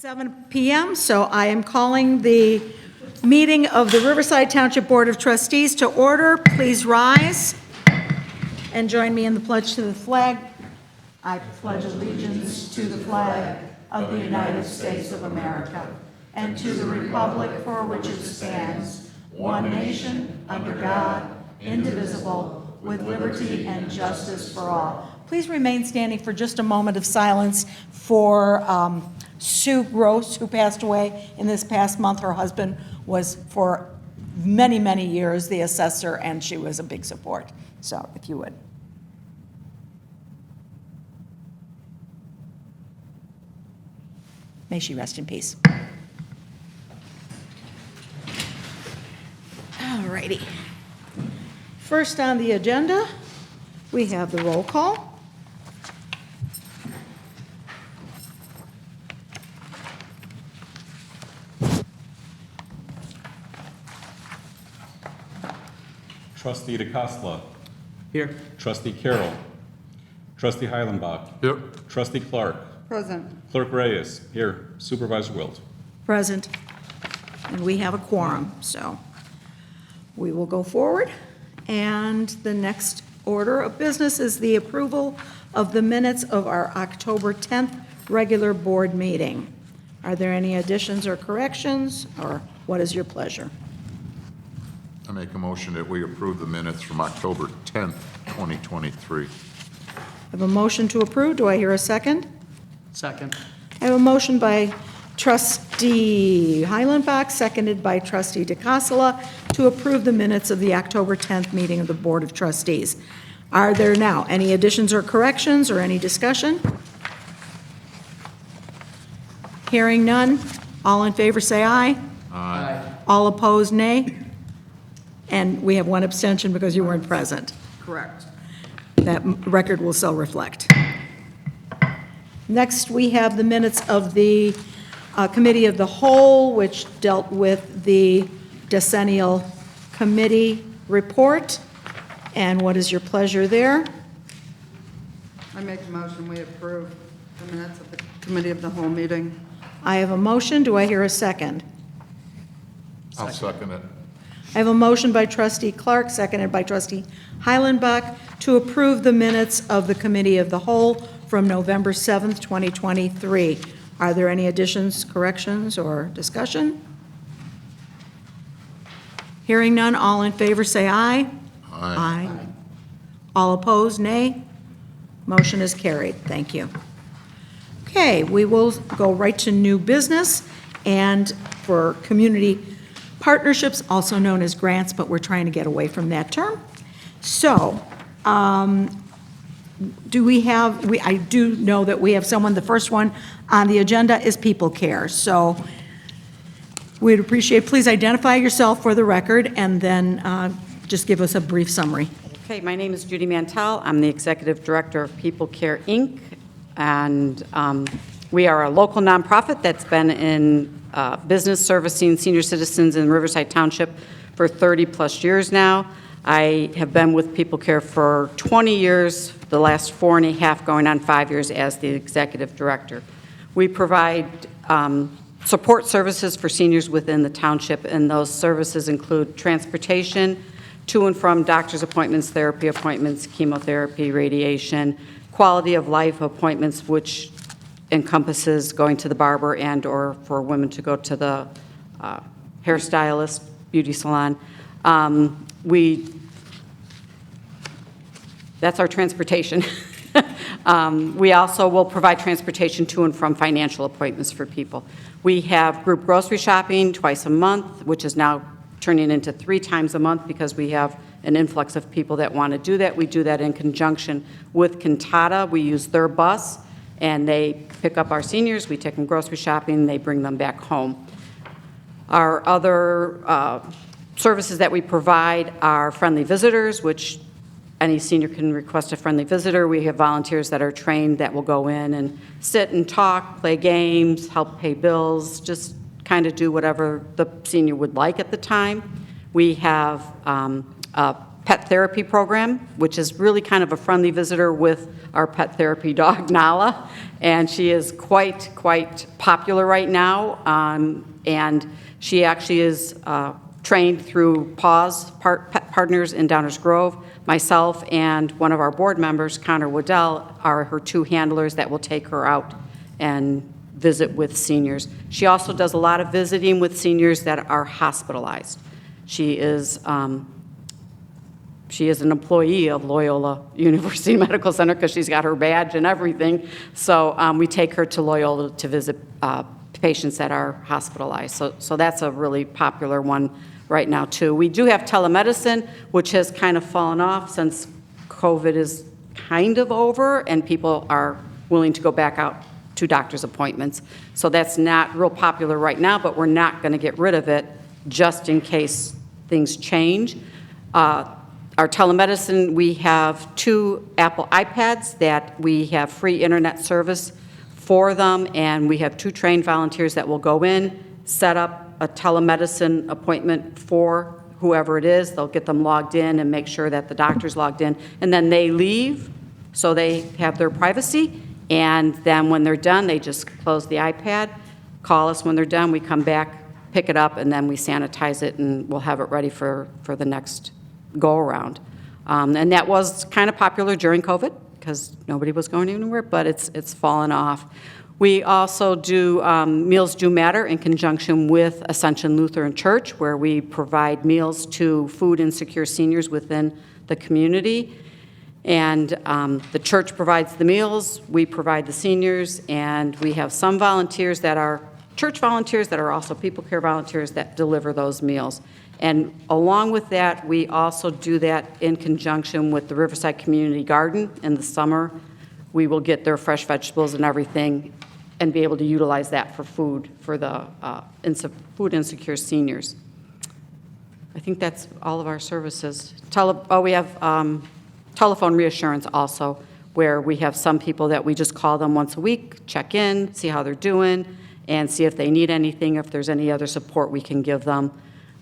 7 p.m., so I am calling the meeting of the Riverside Township Board of Trustees to order. Please rise and join me in the pledge to the flag. I pledge allegiance to the flag of the United States of America and to the republic for which it stands, one nation, under God, indivisible, with liberty and justice for all. Please remain standing for just a moment of silence for Sue Gross, who passed away in this past month. Her husband was for many, many years the assessor, and she was a big support. So if you would. May she rest in peace. All righty. First on the agenda, we have the roll call. Trustee DeCosta. Here. Trustee Carroll. Trustee Heilenbach. Yep. Trustee Clark. Present. Clerk Reyes. Here. Supervisor Wilt. Present. And we have a quorum, so we will go forward. And the next order of business is the approval of the minutes of our October 10th regular board meeting. Are there any additions or corrections, or what is your pleasure? I make a motion that we approve the minutes from October 10th, 2023. I have a motion to approve. Do I hear a second? Second. I have a motion by Trustee Heilenbach, seconded by Trustee DeCassola, to approve the minutes of the October 10th meeting of the Board of Trustees. Are there now any additions or corrections or any discussion? Hearing none. All in favor say aye. Aye. All opposed, nay. And we have one abstention because you weren't present. Correct. That record will so reflect. Next, we have the minutes of the Committee of the Whole, which dealt with the decennial committee report. And what is your pleasure there? I make a motion, we approve the minutes of the Committee of the Whole meeting. I have a motion. Do I hear a second? I'll second it. I have a motion by Trustee Clark, seconded by Trustee Heilenbach, to approve the minutes of the Committee of the Whole from November 7th, 2023. Are there any additions, corrections, or discussion? Hearing none, all in favor say aye. Aye. All opposed, nay. Motion is carried. Thank you. Okay, we will go right to new business, and for community partnerships, also known as grants, but we're trying to get away from that term. So, do we have, I do know that we have someone, the first one on the agenda is People Care. So, we'd appreciate, please identify yourself for the record, and then just give us a brief summary. Okay, my name is Judy Mantell. I'm the Executive Director of People Care, Inc., and we are a local nonprofit that's been in business servicing senior citizens in Riverside Township for 30-plus years now. I have been with People Care for 20 years, the last 4.5 going on 5 years as the Executive Director. We provide support services for seniors within the township, and those services include transportation to and from doctor's appointments, therapy appointments, chemotherapy, radiation, quality of life appointments, which encompasses going to the barber and or for women to go to the hairstylist, beauty salon. That's our transportation. We also will provide transportation to and from financial appointments for people. We have group grocery shopping twice a month, which is now turning into 3 times a month because we have an influx of people that want to do that. We do that in conjunction with Cantata. We use their bus, and they pick up our seniors. We take them grocery shopping. They bring them back home. Our other services that we provide are friendly visitors, which any senior can request a friendly visitor. We have volunteers that are trained that will go in and sit and talk, play games, help pay bills, just kind of do whatever the senior would like at the time. We have a pet therapy program, which is really kind of a friendly visitor with our pet therapy dog, Nala. And she is quite popular right now. And she actually is trained through PAWS, Pet Partners in Downers Grove. Myself and one of our board members, Connor Waddell, are her two handlers that will take her out and visit with seniors. She also does a lot of visiting with seniors that are hospitalized. She is an employee of Loyola University Medical Center because she's got her badge and everything. So we take her to Loyola to visit patients that are hospitalized. So that's a really popular one right now, too. We do have telemedicine, which has kind of fallen off since COVID is kind of over and people are willing to go back out to doctor's appointments. So that's not real popular right now, but we're not going to get rid of it just in case things change. Our telemedicine, we have 2 Apple iPads that we have free internet service for them, and we have 2 trained volunteers that will go in, set up a telemedicine appointment for whoever it is. They'll get them logged in and make sure that the doctor's logged in, and then they leave, so they have their privacy, and then when they're done, they just close the iPad, call us when they're done, we come back, pick it up, and then we sanitize it, and we'll have it ready for the next go-around. And that was kind of popular during COVID, because nobody was going anywhere, but it's fallen off. We also do Meals Do Matter in conjunction with Ascension Lutheran Church, where we provide meals to food insecure seniors within the community. And the church provides the meals, we provide the seniors, and we have some volunteers that are church volunteers that are also people care volunteers that deliver those meals. And along with that, we also do that in conjunction with the Riverside Community Garden in the summer. We will get their fresh vegetables and everything and be able to utilize that for food for the food insecure seniors. I think that's all of our services. We have telephone reassurance also, where we have some people that we just call them once a week, check in, see how they're doing, and see if they need anything, if there's any other support we can give them.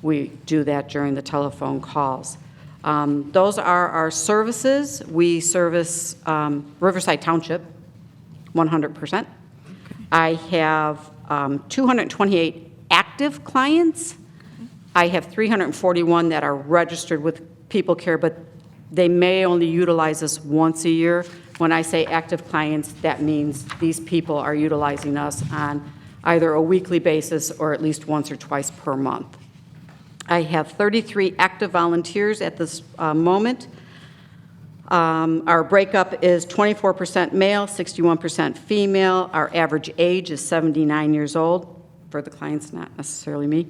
We do that during the telephone calls. Those are our services. We service Riverside Township 100%. I have 228 active clients. I have 341 that are registered with People Care, but they may only utilize us once a year. When I say active clients, that means these people are utilizing us on either a weekly basis or at least once or twice per month. I have 33 active volunteers at this moment. Our breakup is 24% male, 61% female. Our average age is 79 years old, for the clients, not necessarily me.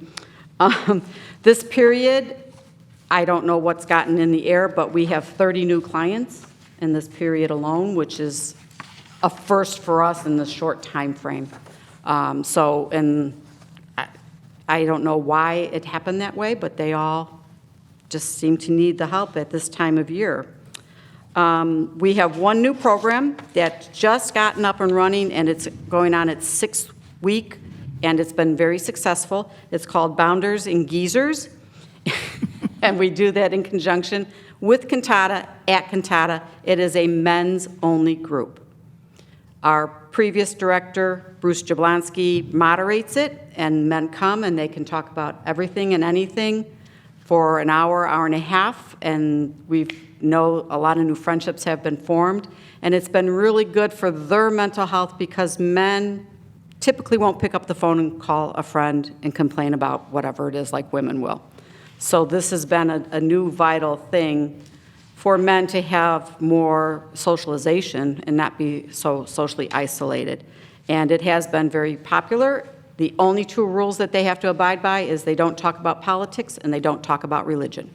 This period, I don't know what's gotten in the air, but we have 30 new clients in this period alone, which is a first for us in this short time frame. I don't know why it happened that way, but they all just seem to need the help at this time of year. We have one new program that's just gotten up and running, and it's going on its 6th week, and it's been very successful. It's called Bounders and Geezers, and we do that in conjunction with Cantata at Cantata. It is a men's-only group. Our previous director, Bruce Jablonski, moderates it, and men come and they can talk about everything and anything for an hour, hour and a half, and we know a lot of new friendships have been formed, and it's been really good for their mental health because men typically won't pick up the phone and call a friend and complain about whatever it is like women will. So this has been a new vital thing for men to have more socialization and not be so socially isolated. And it has been very popular. The only 2 rules that they have to abide by is they don't talk about politics and they don't talk about religion,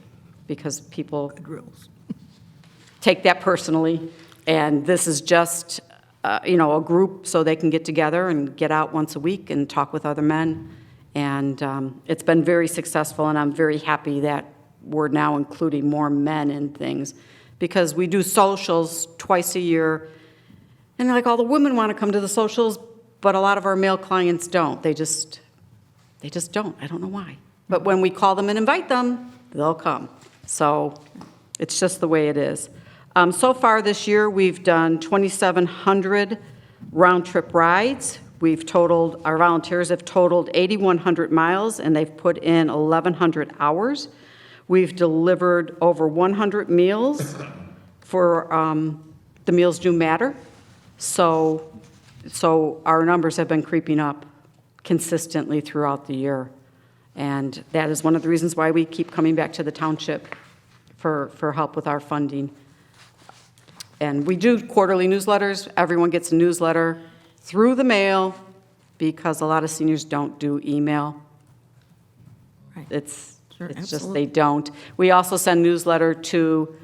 because people take that personally. And this is just, a group so they can get together and get out once a week and talk with other men. And it's been very successful, and I'm very happy that we're now including more men in things, because we do socials twice a year, and like all the women want to come to the socials, but a lot of our male clients don't. They just don't. I don't know why. But when we call them and invite them, they'll come. So It's just the way it is. So far this year, we've done 2,700 round-trip rides. Our volunteers have totaled 8,100 miles, and they've put in 1,100 hours. We've delivered over 100 meals for the Meals Do Matter. So our numbers have been creeping up consistently throughout the year. And that is one of the reasons why we keep coming back to the township for help with our funding. And we do quarterly newsletters. Everyone gets a newsletter through the mail because a lot of seniors don't do email. Right. It's Sure, just absolutely. they don't. We also send newsletter to,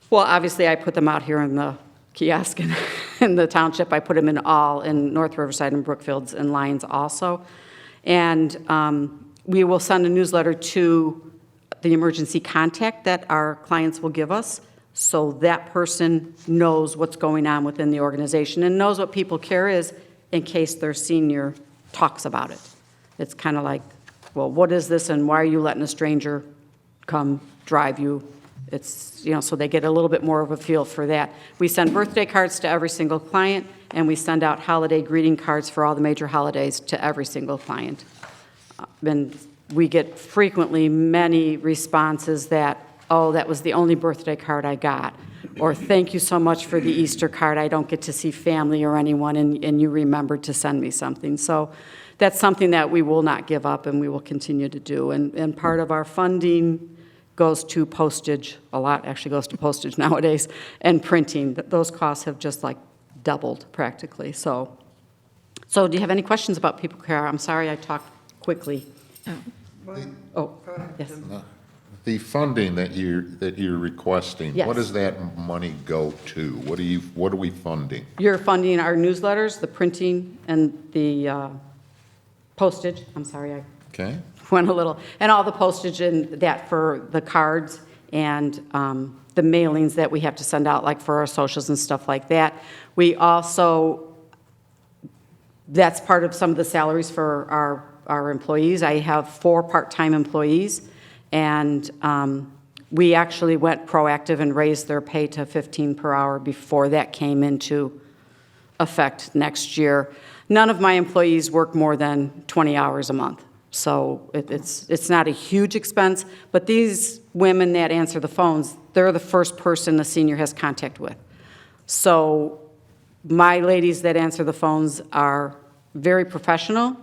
well, obviously I put them out here in the kiosk in the township. I put them in North Riverside and Brookfields and Lyons also. And we will send a newsletter to the emergency contact that our clients will give us, so that person knows what's going on within the organization and knows what People Care is in case their senior talks about it. It's kind of like, well, what is this and why are you letting a stranger come drive you? It's, so they get a little bit more of a feel for that. We send birthday cards to every single client, and we send out holiday greeting cards for all the major holidays to every single client. And we get frequently many responses that, oh, that was the only birthday card I got, or thank you so much for the Easter card. I don't get to see family or anyone, and you remembered to send me something. So that's something that we will not give up, and we will continue to do. And part of our funding goes to postage. A lot actually goes to postage nowadays, and printing. Those costs have just like doubled practically. So do you have any questions about People Care? I'm sorry I talked quickly. Oh, yes. The funding that you're requesting, Yes. what does that money go to? What are we funding? You're funding our newsletters, the printing, and the postage. I'm sorry, I Okay? went a little, and all the postage and that for the cards and the mailings that we have to send out, like for our socials and stuff like that. We also, that's part of some of the salaries for our employees. I have 4 part-time employees, and we actually went proactive and raised their pay to $15 per hour before that came into effect next year. None of my employees work more than 20 hours a month. So it's not a huge expense, but these women that answer the phones, they're the first person the senior has contact with. So my ladies that answer the phones are very professional,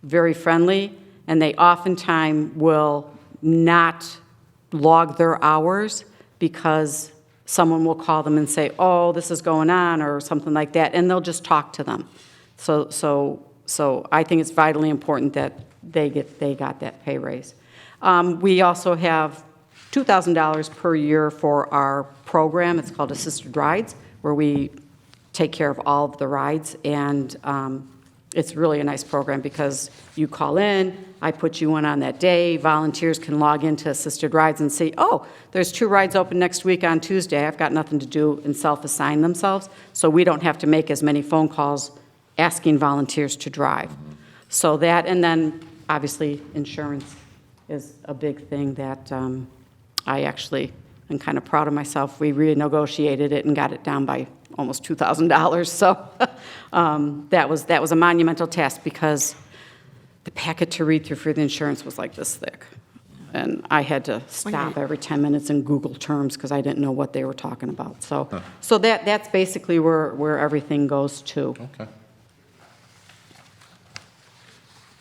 very friendly, and they oftentimes will not log their hours because someone will call them and say, oh, this is going on, or something like that, and they'll just talk to them. So I think it's vitally important that they got that pay raise. We also have $2,000 per year for our program. It's called Assisted Rides, where we take care of all of the rides, and it's really a nice program because you call in, I put you in on that day, volunteers can log into Assisted Rides and see, oh, there's 2 rides open next week on Tuesday, I've got nothing to do, and self-assign themselves, so we don't have to make as many phone calls asking volunteers to drive. So that, and then obviously insurance is a big thing that I actually am kind of proud of myself. We renegotiated it and got it down by almost $2,000. So that was a monumental task because the packet to read through for the insurance was like this thick. And I had to stop every 10 minutes and Google terms because I didn't know what they were talking about. So that's basically where everything goes to. Okay.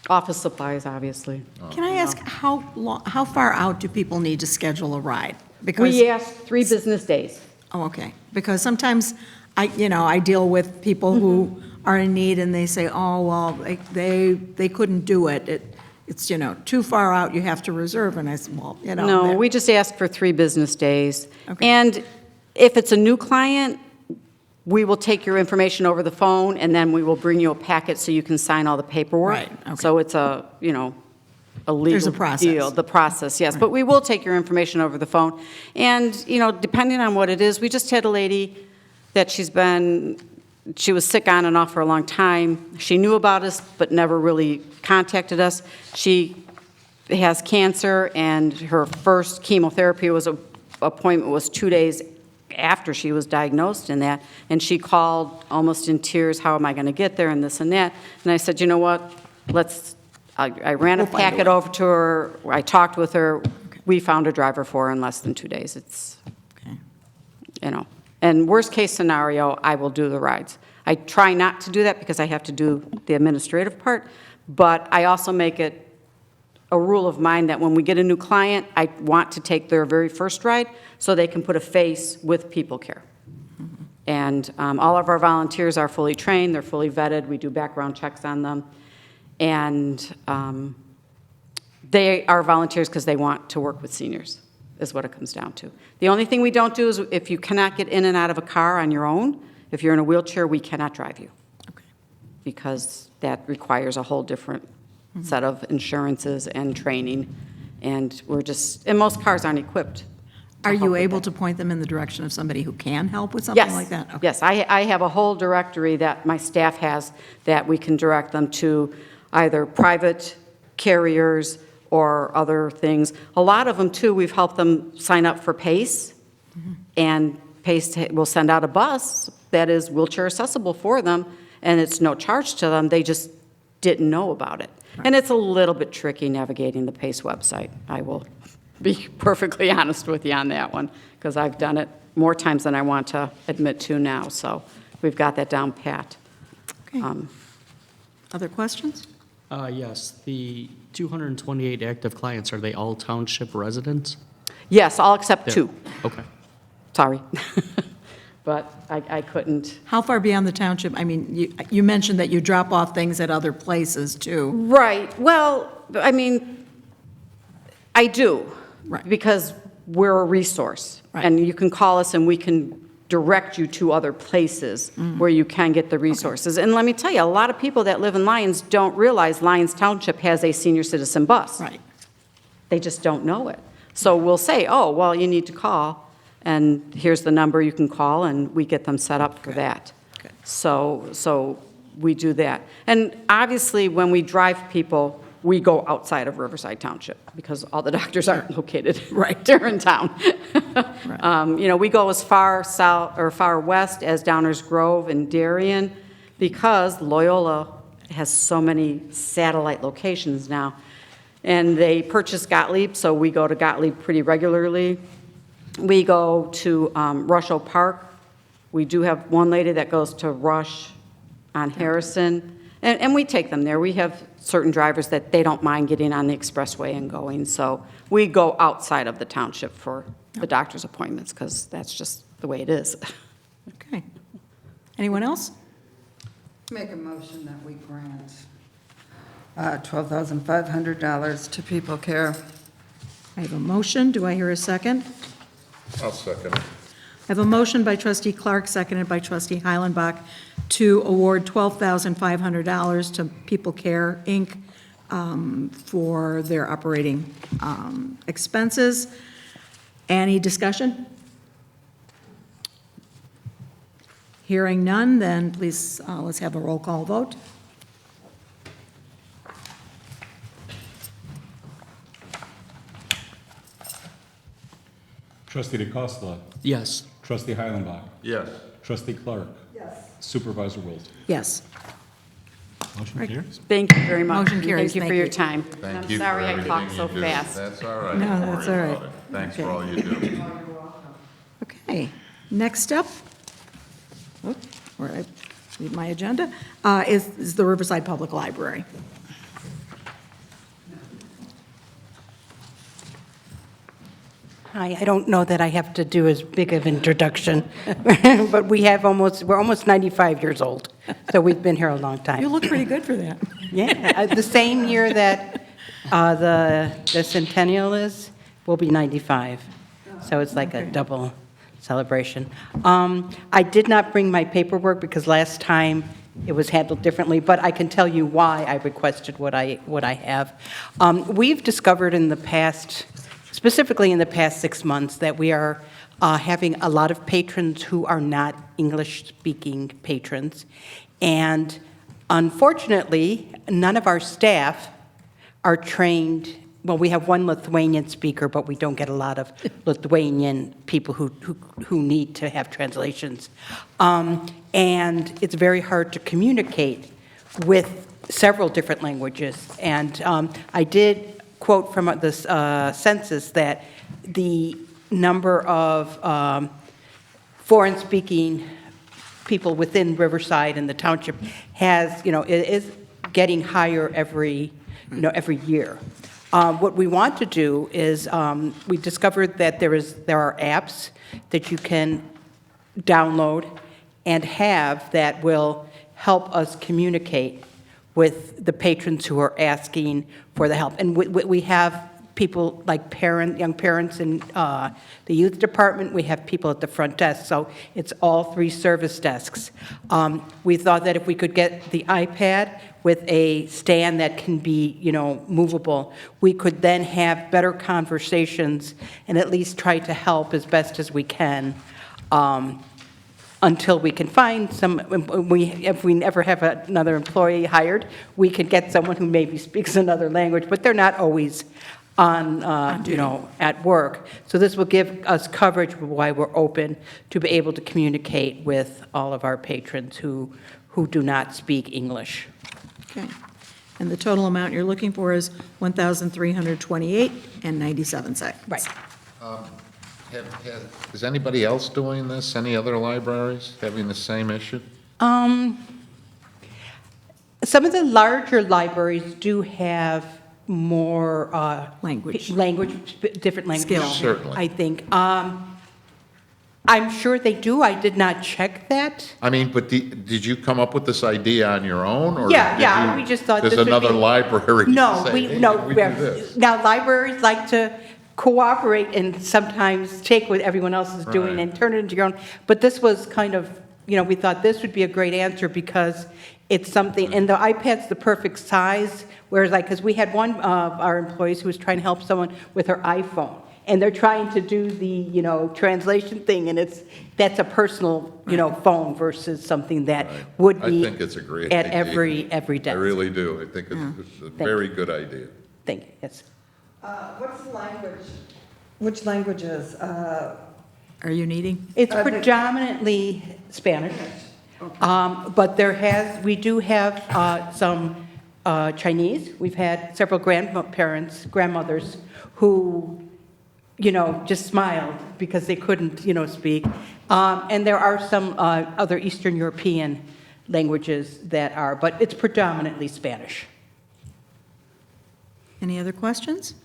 Office supplies, obviously. Can I ask, how far out do people need to schedule a ride? Because, We asked 3 business days. oh, okay, because sometimes I deal with people who are in need and they say, oh, well, they couldn't do it. It's, too far out, you have to reserve, and I said, well, No, we just asked for 3 business days. Okay. And if it's a new client, we will take your information over the phone, and then we will bring you a packet so you can sign all the paperwork. Right, okay. So it's a legal There's a process. deal. The process, yes. But we will take your information over the phone. And, depending on what it is, we just had a lady that she was sick on and off for a long time. She knew about us, but never really contacted us. She has cancer, and her first chemotherapy was appointment was 2 days after she was diagnosed in that, and she called almost in tears, how am I going to get there, and this and that. And I said, you know what, I ran a We'll find a packet way. over to her, I talked with her, we found a driver for her in less than 2 days. It's, Okay. you know, and worst case scenario, I will do the rides. I try not to do that because I have to do the administrative part, but I also make it a rule of mine that when we get a new client, I want to take their very first ride so they can put a face with People Care. And all of our volunteers are fully trained, they're fully vetted, we do background checks on them. And they are volunteers because they want to work with seniors, is what it comes down to. The only thing we don't do is if you cannot get in and out of a car on your own, if you're in a wheelchair, we cannot drive you. Okay. Because that requires a whole different set of insurances and training. And and most cars aren't equipped. Are you able to point them in the direction of somebody who can help with something like that? Okay. Yes, I have a whole directory that my staff has that we can direct them to either private carriers or other things. A lot of them, too, we've helped them sign up for PACE, and PACE will send out a bus that is wheelchair accessible for them, and it's no charge to them. They just didn't know about it. And it's a little bit tricky navigating the PACE website. I will be perfectly honest with you on that one, because I've done it more times than I want to admit to now. So we've got that down pat. Okay. Other questions? Yes, the 228 active clients, are they all township residents? Yes, all except two. Okay. Sorry. But I couldn't. How far beyond the township? I mean, you mentioned that you drop off things at other places, too. Right. Well, I mean, I do. Right. Because we're a resource. Right. And you can call us and we can direct you to other places where you can get the resources. And let me tell you, a lot of people that live in Lyons don't realize Lyons Township has a senior citizen bus. Right. They just don't know it. So we'll say, oh, well, you need to call, and here's the number you can call, and we get them set up for that. Good. So we do that. And obviously, when we drive people, we go outside of Riverside Township, because all the doctors aren't located Right. there in town. We go as far south or far west as Downers Grove and Darien, because Loyola has so many satellite locations now. And they purchased Gottlieb, so we go to Gottlieb pretty regularly. We go to Rush-O Park. We do have one lady that goes to Rush on Harrison, and we take them there. We have certain drivers that they don't mind getting on the expressway and going, so we go outside of the township for the doctor's appointments, because that's just the way it is. Okay. Anyone else? Make a motion that we grant $12,500 to People Care. I have a motion. Do I hear a second? I'll second it. I have a motion by trustee Clark, seconded by trustee Heilenbach, to award $12,500 to People Care, Inc. For their operating expenses. Any discussion? Hearing none, then please, let's have a roll call vote. Trustee DeCosta. Yes. Trustee Heilenbach. Yes. Trustee Clark. Yes. Supervisor Wilt. Yes. Motion carries. Thank you very much. Motion carries. Thank you Thank for your you. time. Thank I'm you for sorry I everything talk you so do. fast. That's all right. No, Don't that's worry all right. about it. Thanks for Okay. all you do. Okay, next up, where I leave my agenda, is the Riverside Public Library. Hi, I don't know that I have to do as big of introduction, but we're almost 95 years old, so we've been here a long You time. look pretty good for that. Yeah, the same year that the centennial is, we'll be 95, so it's like a double celebration. I did not bring my paperwork because last time it was handled differently, but I can tell you why I requested what I have. We've discovered in the past, specifically in the past 6 months, that we are having a lot of patrons who are not English-speaking patrons. And unfortunately, none of our staff are trained well, we have one Lithuanian speaker, but we don't get a lot of Lithuanian people who need to have translations. And it's very hard to communicate with several different languages. And I did quote from this census that the number of foreign-speaking people within Riverside and the township has, it is getting higher every year. What we want to do is, we discovered that there are apps that you can download and have that will help us communicate with the patrons who are asking for the help. And we have people like young parents in the youth department. We have people at the front desk. So it's all 3 service desks. We thought that if we could get the iPad with a stand that can be, movable, we could then have better conversations and at least try to help as best as we can until we can find some. If we never have another employee hired, we could get someone who maybe speaks another language, but they're not always on at work. So this will give us coverage why we're open to be able to communicate with all of our patrons who do not speak English. Okay. And the total amount you're looking for is $1,328.97. Right. Is anybody else doing this? Any other libraries having the same issue? Some of the larger libraries do have more Language. different languages. Skill. Certainly. I think. I'm sure they do. I did not check that. I mean, but did you come up with this idea on your own, or Yeah, we just thought there's this would another be- library? No, say, hey, no. we do this? Now, libraries like to cooperate and sometimes take what everyone else is doing Right. and turn it into your own. But this was kind of, we thought this would be a great answer because it's something, and the iPad's the perfect size, whereas because we had one of our employees who was trying to help someone with her iPhone. And they're trying to do the, translation thing, and that's a personal, phone versus something that would be I think it's a great at idea. every desk. I really do. I think it's a very good idea. Thank you, yes. What's the language? Which languages? Are you needing? It's predominantly Spanish, but we do have some Chinese. We've had several grandmothers who, just smiled because they couldn't, speak. And there are some other Eastern European languages but it's predominantly Spanish. Any other questions?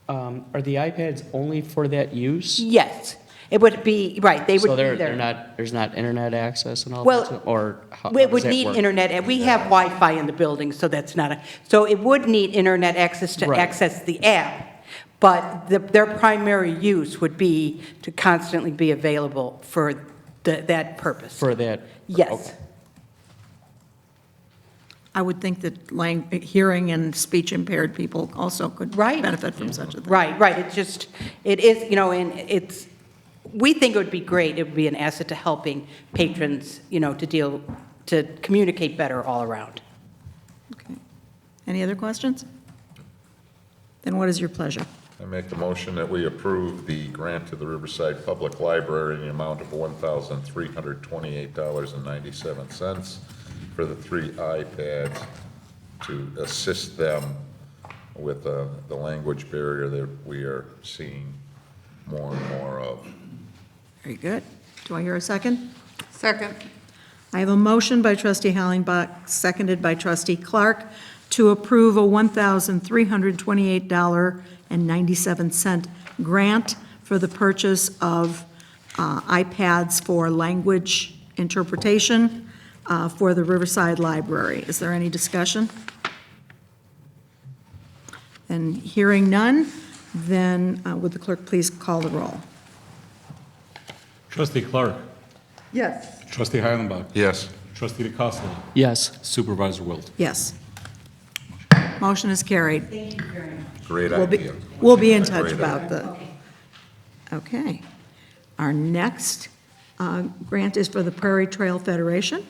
Are the iPads only for that use? Yes, it would be, right, they would So be they're there. not, there's not internet access and all Well, that, or how We does would that need work? internet, and we have Wi-Fi in the building, so that's not so it would need internet access to Right. access the app, but their primary use would be to constantly be available for that purpose. For that? Yes. Okay. I would think that hearing and speech impaired people also could Right. benefit from such a thing. Right, it is, and we think it would be great, it would be an asset to helping patrons, to communicate better all around. Okay. Any other questions? Then what is your pleasure? I make a motion that we approve the grant to the Riverside Public Library in the amount of $1,328.97 for the 3 iPads to assist them with the language barrier that we are seeing more and more of. Very good. Do I hear a second? Second. I have a motion by trustee Hollenbach, seconded by trustee Clark, to approve a $1,328.97 grant for the purchase of iPads for language interpretation for the Riverside Library. Is there any discussion? And hearing none, then would the clerk please call the roll? Trustee Clark. Yes. Trustee Heilenbach. Yes. Trustee DeCosta. Yes. Supervisor Wilt. Yes. Motion is carried. Great We'll idea. be in touch Great about idea. Okay. Our next grant is for the Prairie Trail Federation.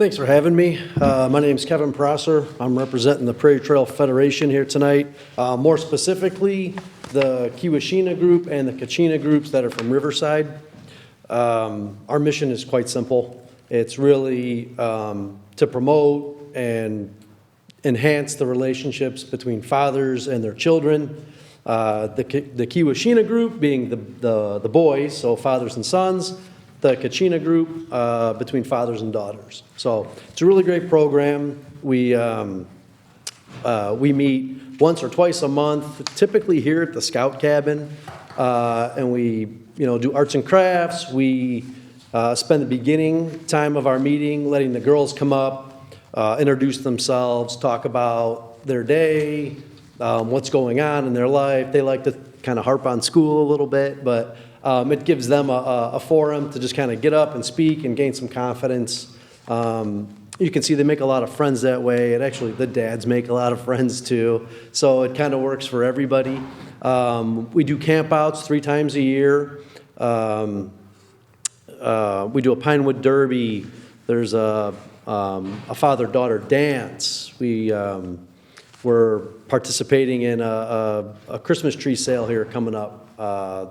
Thanks for having me. My name's Kevin Prosser. I'm representing the Prairie Trail Federation here tonight. More specifically, the Kiwashina Group and the Kachina groups that are from Riverside. Our mission is quite simple. It's really to promote and enhance the relationships between fathers and their children. The Kiwashina Group being the boys, so fathers and sons. The Kachina Group between fathers and daughters. So it's a really great program. We meet once or twice a month, typically here at the Scout Cabin, and we do arts and crafts. We spend the beginning time of our meeting letting the girls come up, introduce themselves, talk about their day, what's going on in their life. They like to kind of harp on school a little bit, but it gives them a forum to just kind of get up and speak and gain some confidence. You can see they make a lot of friends that way, and actually the dads make a lot of friends too. So it kind of works for everybody. We do campouts 3 times a year. We do a Pinewood Derby. There's a father-daughter dance. We're participating in a Christmas tree sale here coming up.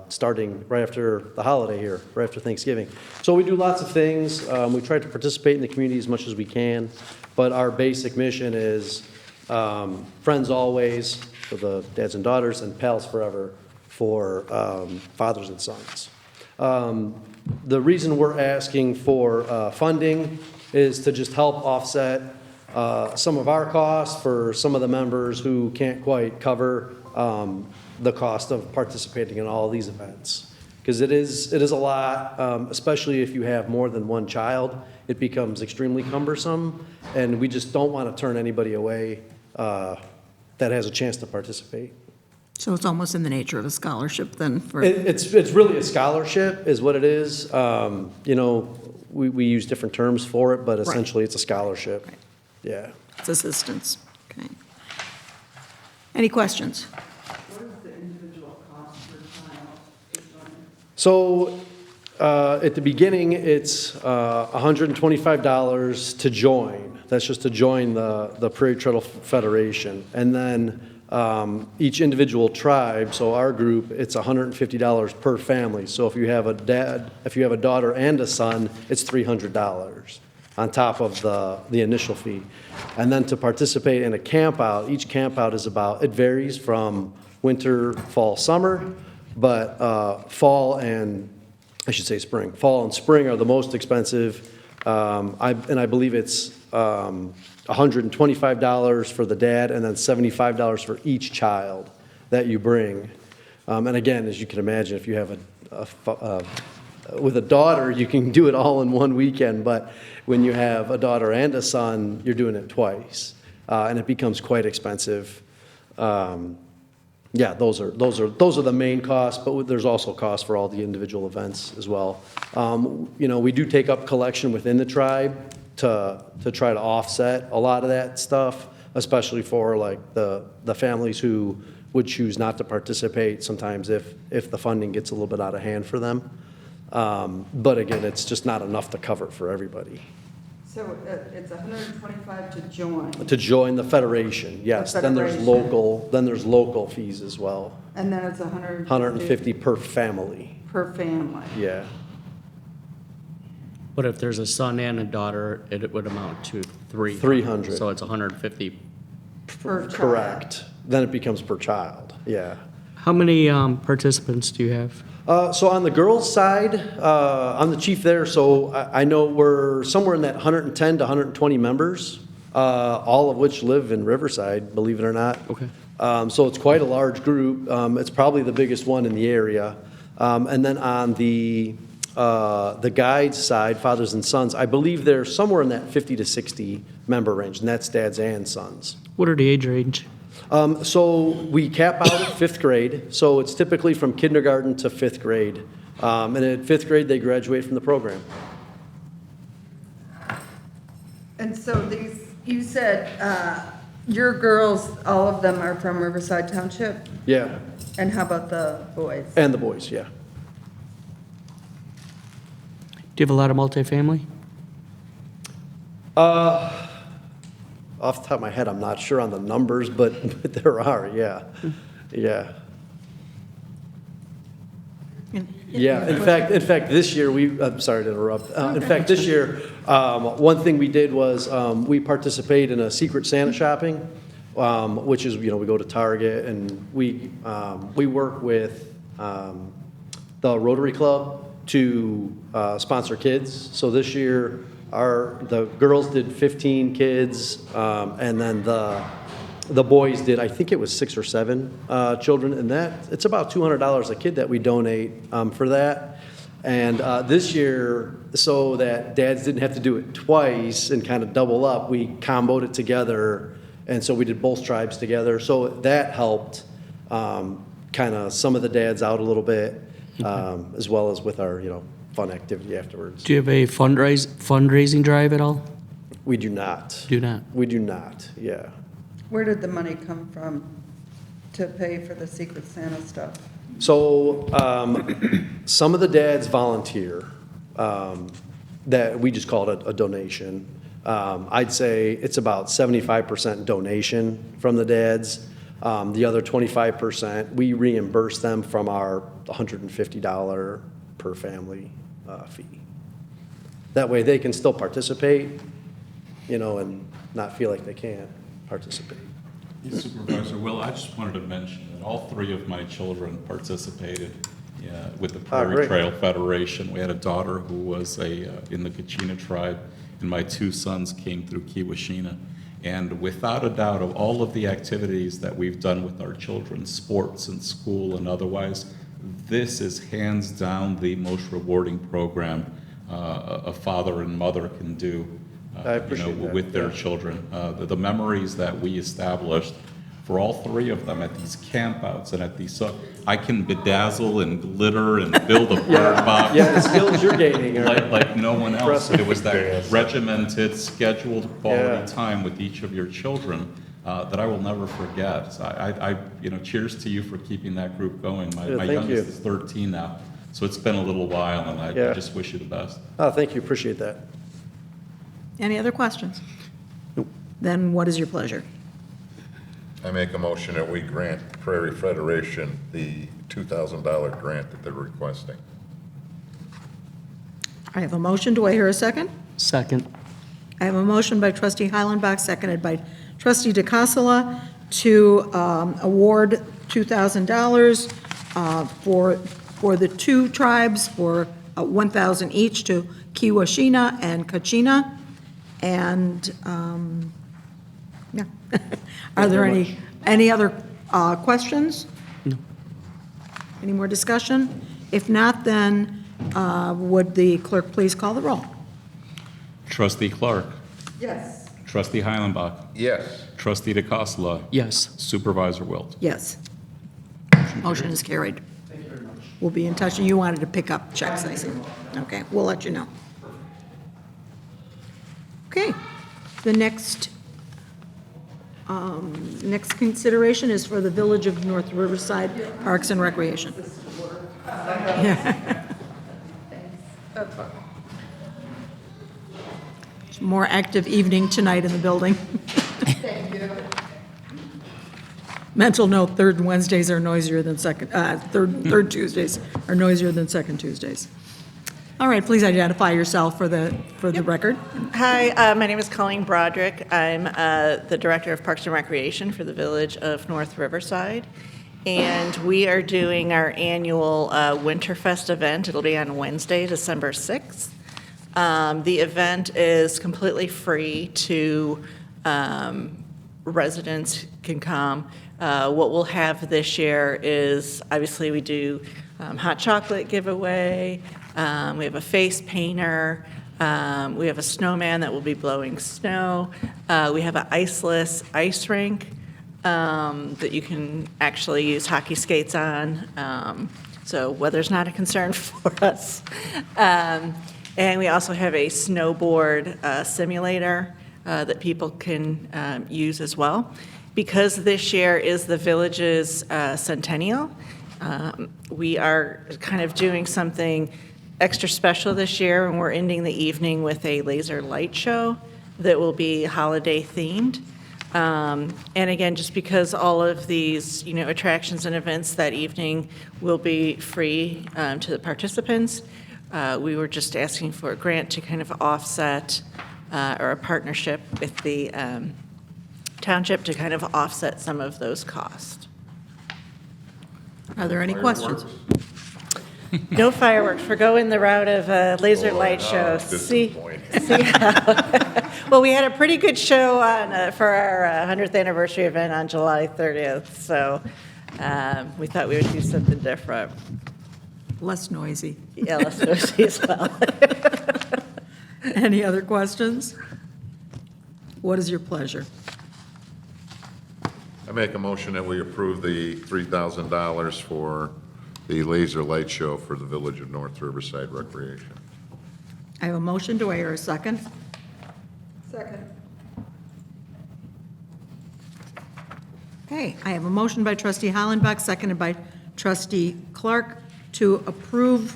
Starting right after the holiday here, right after Thanksgiving. So we do lots of things. We try to participate in the community as much as we can, but our basic mission is friends always for the dads and daughters, and pals forever for fathers and sons. The reason we're asking for funding is to just help offset some of our costs for some of the members who can't quite cover the cost of participating in all of these events. Because it is a lot, especially if you have more than one child. It becomes extremely cumbersome, and we just don't want to turn anybody away that has a chance to participate. So it's almost in the nature of a scholarship then for... It's really a scholarship is what it is. We use different terms for it, but essentially it's a scholarship. Right. Yeah. It's assistance. Okay. Any questions? What is the individual cost per child? So at the beginning, it's $125 to join. That's just to join the Prairie Trail Federation. And then each individual tribe, so our group, it's $150 per family. So if you have a daughter and a son, it's $300 on top of the initial fee. And then to participate in a camp out, each camp out is it varies from winter, fall, summer, but fall and spring are the most expensive. I believe it's $125 for the dad and then $75 for each child that you bring. And again, as you can imagine, if you have with a daughter, you can do it all in one weekend, but when you have a daughter and a son, you're doing it twice, and it becomes quite expensive. Yeah, those are the main costs, but there's also costs for all the individual events as well. We do take up collection within the tribe to try to offset a lot of that stuff, especially for like the families who would choose not to participate sometimes if the funding gets a little bit out of hand for them. But again, it's just not enough to cover for everybody. So it's $125 to join, To join the federation, yes. The Then there's federation. local fees as well. and then it's $150 150 per family, per family. yeah. But if there's a son and a daughter, it would amount to 300. 300. So it's 150. Per child. Correct. Then it becomes per child, yeah. How many participants do you have? So on the girls' side, I'm the chief there, so I know we're somewhere in that 110 to 120 members, all of which live in Riverside, believe it or not. Okay. So it's quite a large group. It's probably the biggest one in the area. And then on the guides' side, fathers and sons, I believe they're somewhere in that 50 to 60 member range, and that's dads and sons. What are the age range? So we cap out at 5th grade, so it's typically from kindergarten to 5th grade. And at 5th grade, they graduate from the program. And so you said your girls, all of them are from Riverside Township? Yeah, And how about the boys? and the boys, yeah. Do you have a lot of multifamily? Off the top of my head, I'm not sure on the numbers, but there are, yeah. Yeah. Yeah, in fact, this year, I'm sorry to interrupt. In fact, this year, one thing we did was, we participate in a Secret Santa shopping, which is, we go to Target, and we work with the Rotary Club to sponsor kids. So this year, the girls did 15 kids, and then the boys did, I think it was 6 or 7 children, and it's about $200 a kid that we donate for that. And this year, so that dads didn't have to do it twice and kind of double up, we comboed it together, and so we did both tribes together. So that helped kind of some of the dads out a little bit, as well as with our, fun activity afterwards. Do you have a fundraising drive at all? We do not. Do not? We do not, yeah. Where did the money come from to pay for the Secret Santa stuff? So some of the dads volunteer, that we just call it a donation. I'd say it's about 75% donation from the dads. The other 25%, we reimburse them from our $150 per family fee. That way they can still participate, and not feel like they can't participate. Supervisor Will, I just wanted to mention that all 3 of my children participated with the Prairie great. Trail Federation. We had a daughter who was in the Kachina tribe, and my 2 sons came through Kiwashina. And without a doubt, of all of the activities that we've done with our children, sports and school and otherwise, this is hands down the most rewarding program a father and mother can do I appreciate that, with their children. The memories that we established for all 3 of them at these campouts and at these, so I can bedazzle and glitter and build a bird box. Yeah, the skills you're gaining are Like no one else. impressive. It was that regimented, scheduled quality Yeah. time with each of your children that I will never forget. So I cheers to you for keeping that group going. My thank youngest you. is 13 now, so it's been a little while, and I Yeah. just wish you the best. Oh, thank you, appreciate that. Any other questions? Then what is your pleasure? I make a motion that we grant Prairie Federation the $2,000 grant that they're requesting. I have a motion. Do I hear a second? Second. I have a motion by trustee Heilenbach, seconded by trustee DeCassola, to award $2,000 for the 2 tribes for $1,000 each to Kiwashina and Kachina. And, yeah. Are there any other questions? No. Any more discussion? If not, then would the clerk please call the roll? Trustee Clark, Yes. Trustee Heilenbach, Yes. Trustee DeCassola, Yes. Supervisor Wilt. Yes. Motion is carried. Thank you very much. We'll be in touch, and you wanted to pick up checks, I see. Okay, we'll let you know. Okay, the next consideration is for the Village of North Riverside Parks and Recreation. More active evening tonight in the building. Thank you. Mental note, third Wednesdays are noisier than third Tuesdays are noisier than second Tuesdays. All right, please identify yourself for the record. Hi, my name is Colleen Broderick. I'm the Director of Parks and Recreation for the Village of North Riverside. And we are doing our annual Winterfest event. It'll be on Wednesday, December 6th. The event is completely free to residents can come. What we'll have this year is, obviously, we do hot chocolate giveaway. We have a face painter. We have a snowman that will be blowing snow. We have an iceless ice rink that you can actually use hockey skates on. So weather's not a concern for us. And we also have a snowboard simulator that people can use as well. Because this year is the village's centennial, we are kind of doing something extra special this year, and we're ending the evening with a laser light show that will be holiday themed. And again, just because all of these, attractions and events that evening will be free to the participants, we were just asking for a grant to kind of offset, or a partnership with the township to kind of offset some of those costs. Are there any questions? No fireworks. We're going the route of a laser light show. See how. Well, we had a pretty good show on for our 100th anniversary event on July 30th, so we thought we would do something different. Less noisy. Yeah, let's go see as well. Any other questions? What is your pleasure? I make a motion that we approve the $3,000 for the laser light show for the Village of North Riverside Recreation. I have a motion. Do I hear a second? Second. Okay, I have a motion by trustee Hollenbach, seconded by trustee Clark, to approve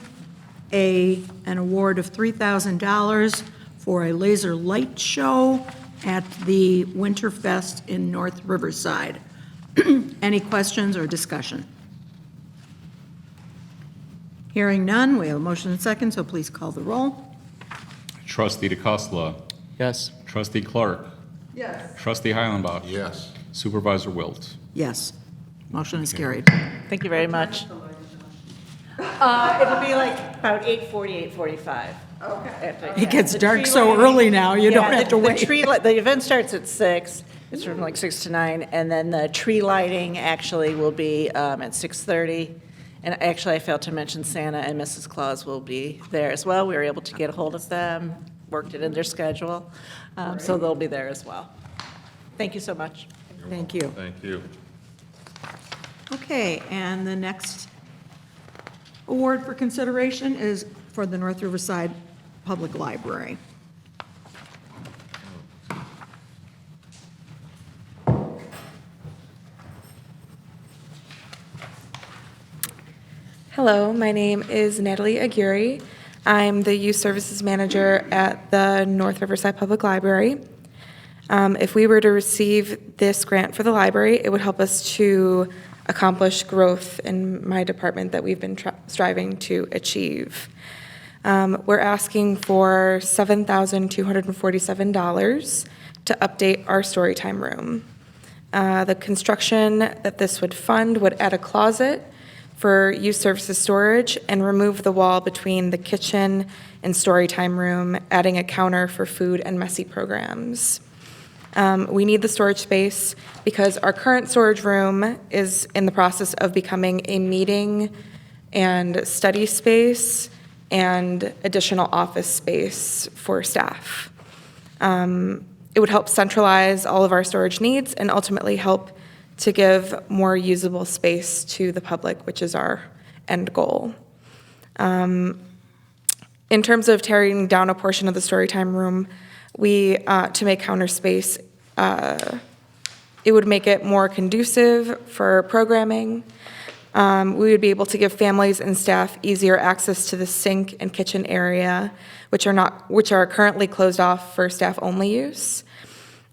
an award of $3,000 for a laser light show at the Winterfest in North Riverside. Any questions or discussion? Hearing none, we have a motion and second, so please call the roll. Trustee DeCosta. Yes. Trustee Clark. Yes. Trustee Heilenbach. Yes. Supervisor Wilt. Yes, motion is carried. Thank you very much. It'll be like about 8:40, 8:45. Okay. It gets dark so early now, you don't have to wait. The event starts at 6, it's from like 6 to 9, and then the tree lighting actually will be at 6:30. And actually, I failed to mention Santa and Mrs. Claus will be there as well. We were able to get a hold of them, worked it in their schedule, so they'll be there as well. Thank you so much. Thank you. Thank you. Okay, and the next award for consideration is for the North Riverside Public Library. Hello, my name is Natalie Aguirre. I'm the Youth Services Manager at the North Riverside Public Library. If we were to receive this grant for the library, it would help us to accomplish growth in my department that we've been striving to achieve. We're asking for $7,247 to update our storytime room. The construction that this would fund would add a closet for youth services storage and remove the wall between the kitchen and storytime room, adding a counter for food and messy programs. We need the storage space because our current storage room is in the process of becoming a meeting and study space and additional office space for staff. It would help centralize all of our storage needs and ultimately help to give more usable space to the public, which is our end goal. In terms of tearing down a portion of the storytime room, to make counter space, it would make it more conducive for programming. We would be able to give families and staff easier access to the sink and kitchen area, which are currently closed off for staff-only use.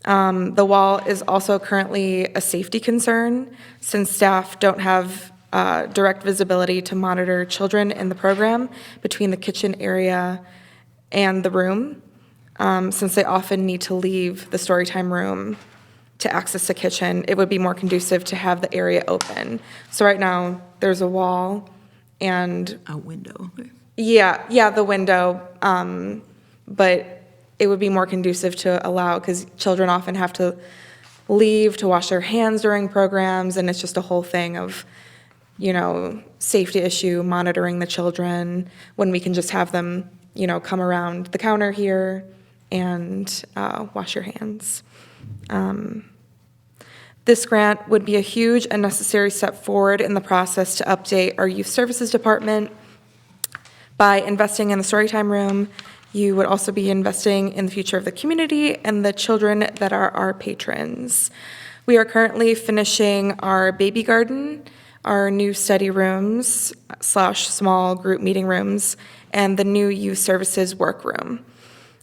The wall is also currently a safety concern since staff don't have direct visibility to monitor children in the program between the kitchen area and the room, since they often need to leave the storytime room to access the kitchen. It would be more conducive to have the area open. So right now, there's a wall and... A window. Yeah, the window, but it would be more conducive to allow, because children often have to leave to wash their hands during programs, and it's just a whole thing of, safety issue, monitoring the children, when we can just have them, come around the counter here and wash your hands. This grant would be a huge and necessary step forward in the process to update our youth services department. By investing in the storytime room, you would also be investing in the future of the community and the children that are our patrons. We are currently finishing our baby garden, our new study rooms / small group meeting rooms, and the new youth services workroom.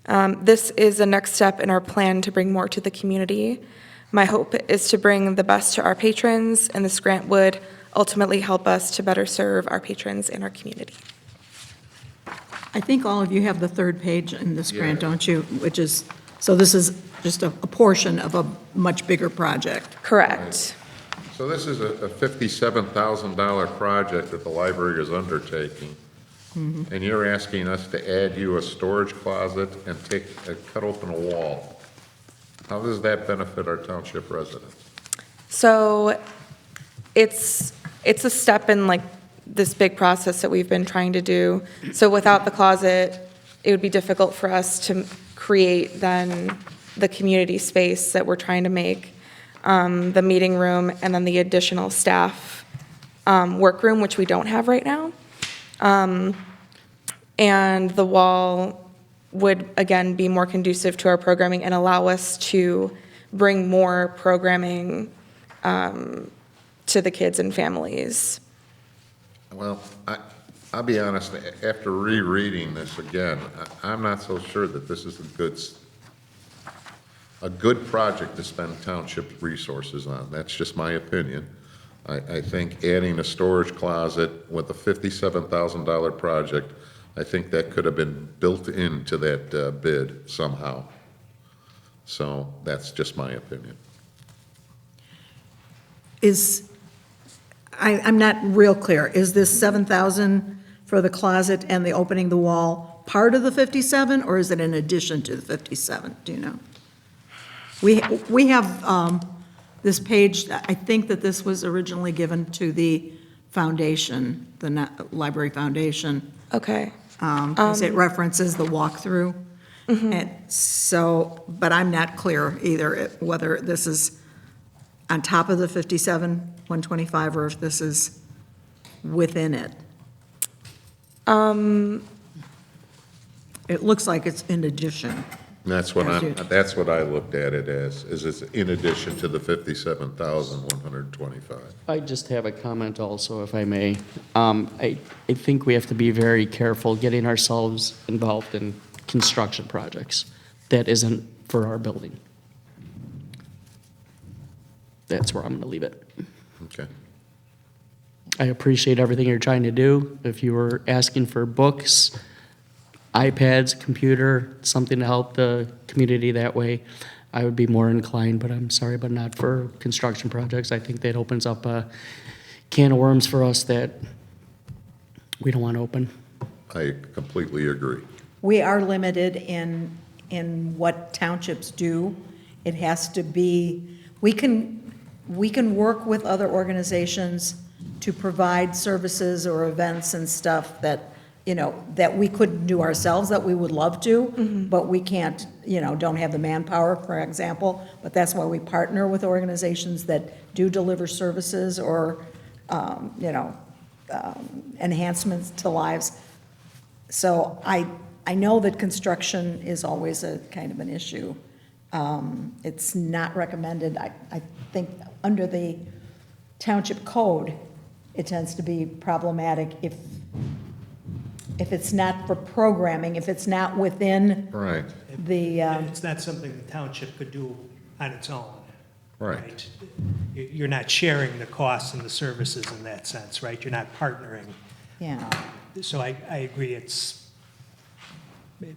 This is a next step in our plan to bring more to the community. My hope is to bring the best to our patrons, and this grant would ultimately help us to better serve our patrons and our community. I think all of you have the third page in this grant, don't you? Which is, so this is just a portion of a much bigger project. Correct. So this is a $57,000 project that the library is undertaking, and you're asking us to add you a storage closet and cut open a wall. How does that benefit our township residents? So it's a step in like this big process that we've been trying to do. So without the closet, it would be difficult for us to create then the community space that we're trying to make, the meeting room, and then the additional staff workroom, which we don't have right now. And the wall would, again, be more conducive to our programming and allow us to bring more programming to the kids and families. Well, I'll be honest, after rereading this again, I'm not so sure that this is a good project to spend township resources on. That's just my opinion. I think adding a storage closet with a $57,000 project, I think that could have been built into that bid somehow. So that's just my opinion. I'm not real clear. Is this 7,000 for the closet and the opening the wall part of the 57, or is it in addition to the 57? Do you know? We have this page, I think that this was originally given to the foundation, the library foundation, Okay. as it references the walkthrough. And so, but I'm not clear either whether this is on top of the 57,125 or if this is within it. It looks like it's in addition. That's what I looked at it as, is it's in addition to the 57,125. I just have a comment also, if I may. I think we have to be very careful getting ourselves involved in construction projects. That isn't for our building. That's where I'm going to leave it. Okay. I appreciate everything you're trying to do. If you were asking for books, iPads, computer, something to help the community that way, I would be more inclined, but I'm sorry, but not for construction projects. I think that opens up a can of worms for us that we don't want to open. I completely agree. We are limited in what townships do. It has to be, we can work with other organizations to provide services or events and stuff that, you know, that we couldn't do ourselves, that we would love to, but we can't, you know, don't have the manpower, for example. But that's why we partner with organizations that do deliver services or, enhancements to lives. So I know that construction is always a kind of an issue. It's not recommended. I think under the township code, it tends to be problematic if it's not for programming, if it's not within Right. the, It's not something the township could do on its own. Right. You're not sharing the costs and the services in that sense, right? You're not partnering. yeah. So I agree,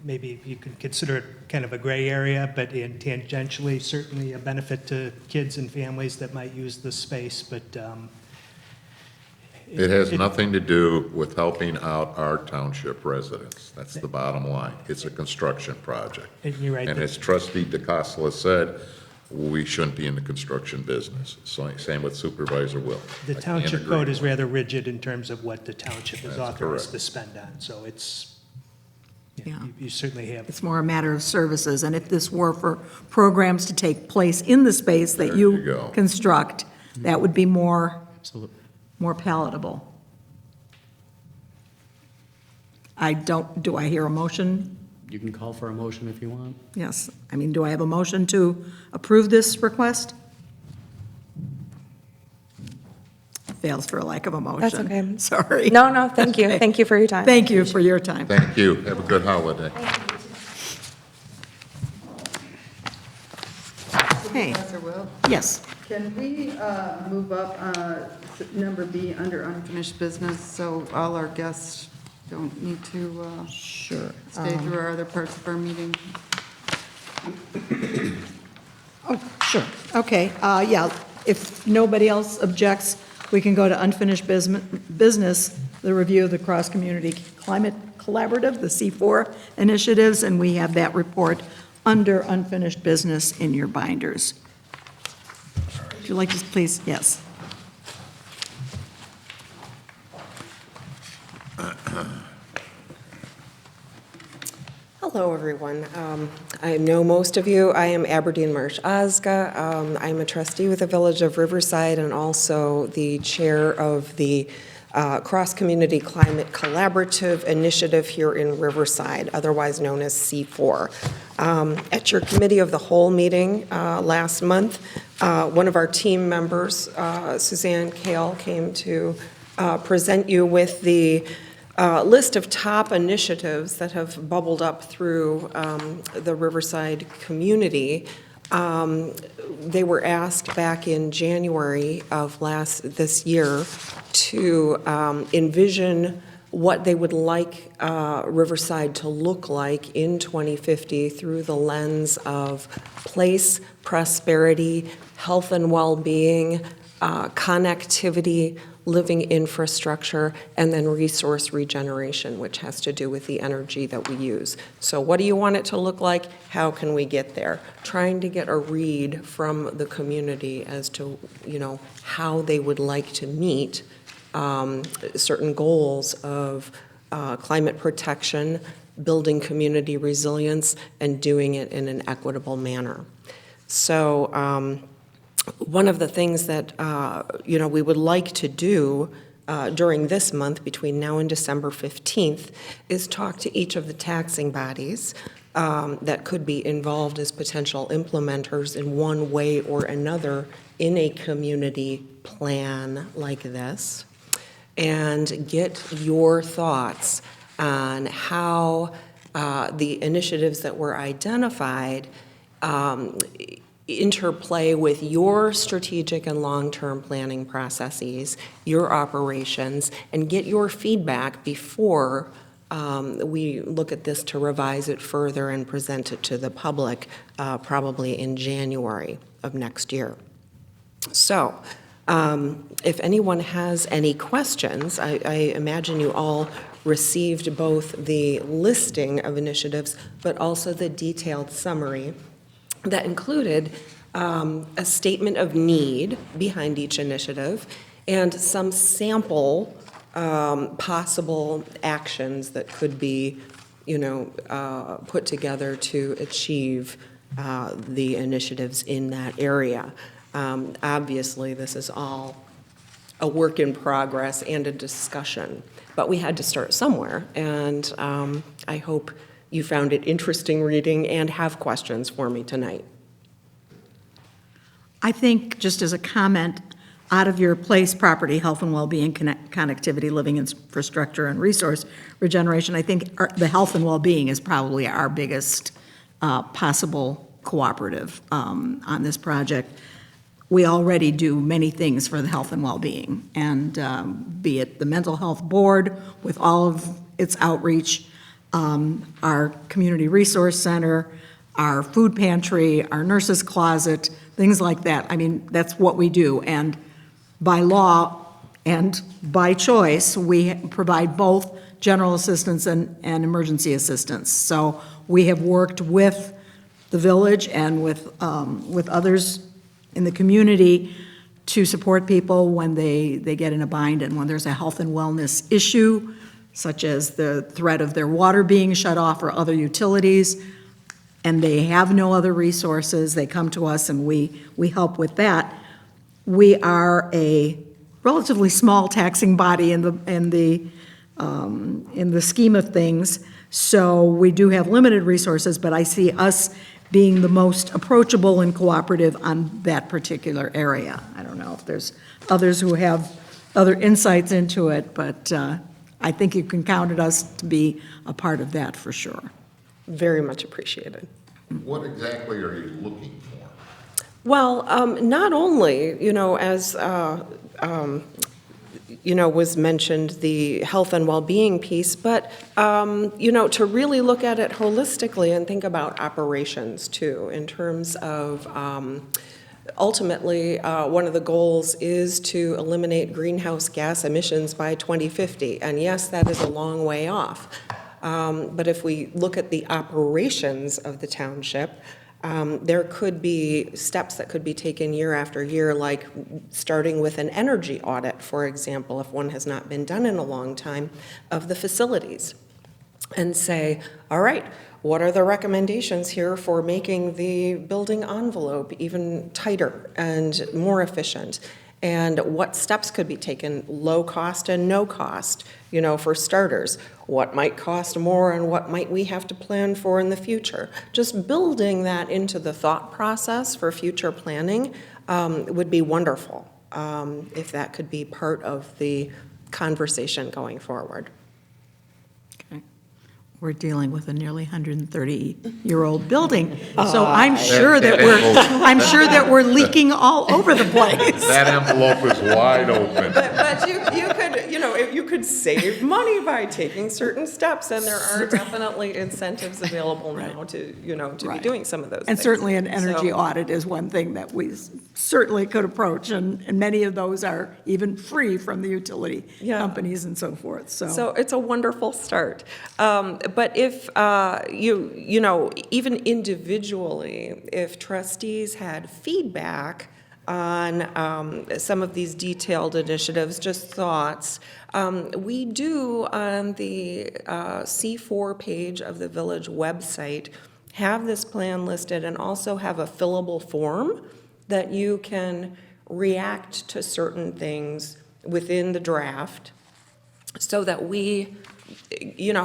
maybe you could consider it kind of a gray area, but in tangentially, certainly a benefit to kids and families that might use this space, but. It has nothing to do with helping out our township residents. That's the bottom line. It's a construction project. And you're right. And as trustee DeCosta said, we shouldn't be in the construction business. So same with Supervisor Will. The I can't township agree code is more. rather rigid in terms of what the township is That's authorized correct. to spend on, so it's, Yeah. you certainly have. It's more a matter of services, and if this were for programs to take place in the space that There you you go. construct, that would be more Absolutely. palatable. Do I hear a motion? You can call for a motion if you want. Yes. I mean, do I have a motion to approve this request? Fails for a lack of a motion. That's okay. Sorry. No, thank you. Okay. Thank you for your time. Thank you for your time. Thank you. Have a good holiday. Okay. Supervisor Wilt, Yes. can we move up number B under unfinished business so all our guests don't need to Sure. stay through our other parts of our meeting? Oh, sure. Okay, yeah, if nobody else objects, we can go to unfinished business, the review of the cross-community climate collaborative, the C4 initiatives, and we have that report under unfinished business in your binders. Would you like to, please? Yes. Hello, everyone. I know most of you. I am Aberdeen Marsh Ozga. I'm a trustee with the Village of Riverside and also the chair of the Cross-Community Climate Collaborative Initiative here in Riverside, otherwise known as C4. At your Committee of the Whole meeting last month, one of our team members, Suzanne Kale, came to present you with the list of top initiatives that have bubbled up through the Riverside community. They were asked back in January of this year to envision what they would like Riverside to look like in 2050 through the lens of place, prosperity, health and well-being, connectivity, living infrastructure, and then resource regeneration, which has to do with the energy that we use. So what do you want it to look like? How can we get there? Trying to get a read from the community as to, how they would like to meet certain goals of climate protection, building community resilience, and doing it in an equitable manner. So, one of the things that, we would like to do during this month, between now and December 15th, is talk to each of the taxing bodies that could be involved as potential implementers in one way or another in a community plan like this, and get your thoughts on how the initiatives that were identified interplay with your strategic and long-term planning processes, your operations, and get your feedback before we look at this to revise it further and present it to the public probably in January of next year. So, if anyone has any questions, I imagine you all received both the listing of initiatives, but also the detailed summary that included a statement of need behind each initiative and some sample possible actions that could be, put together to achieve the initiatives in that area. Obviously, this is all a work in progress and a discussion, but we had to start somewhere, and I hope you found it interesting reading and have questions for me tonight. I think, just as a comment, out of your place, property, health and well-being, connectivity, living infrastructure, and resource regeneration, I think the health and well-being is probably our biggest possible cooperative on this project. We already do many things for the health and well-being, and be it the mental health board with all of its outreach, our community resource center, our food pantry, our nurse's closet, things like that. I mean, that's what we do. And by law and by choice, we provide both general assistance and emergency assistance. So we have worked with the village and with others in the community to support people when they get in a bind and when there's a health and wellness issue, such as the threat of their water being shut off or other utilities, and they have no other resources. They come to us and we help with that. We are a relatively small taxing body in the scheme of things, so we do have limited resources, but I see us being the most approachable and cooperative on that particular area. I don't know if there's others who have other insights into it, but I think you can count on us to be a part of that for sure. Very much appreciated. What exactly are you looking Well, not only, as, was mentioned, the health and well-being piece, but, to really look at it holistically and think about operations too, in terms of, ultimately, one of the goals is to eliminate greenhouse gas emissions by 2050. And yes, that is a long way off. But if we look at the operations of the township, there could be steps that could be taken year after year, like starting with an energy audit, for example, if one has not been done in a long time, of the facilities. And say, all right, what are the recommendations here for making the building envelope even tighter and more efficient? And what steps could be taken, low cost and no cost, for starters? What might cost more and what might we have to plan for in the future? Just building that into the thought process for future planning would be wonderful if that could be part of the conversation going forward. We're dealing with a nearly 130-year-old building, so I'm sure that we're leaking all over the place. That envelope is wide open. But you could save money by taking certain steps, and there are definitely incentives available now to be doing some of those And things. certainly an energy So- audit is one thing that we certainly could approach, and many of those are even free from the utility Yeah. companies and so forth, So it's a wonderful start. But if even individually, if trustees had feedback on some of these detailed initiatives, just thoughts, we do on the C4 page of the village website have this plan listed and also have a fillable form that you can react to certain things within the draft so that we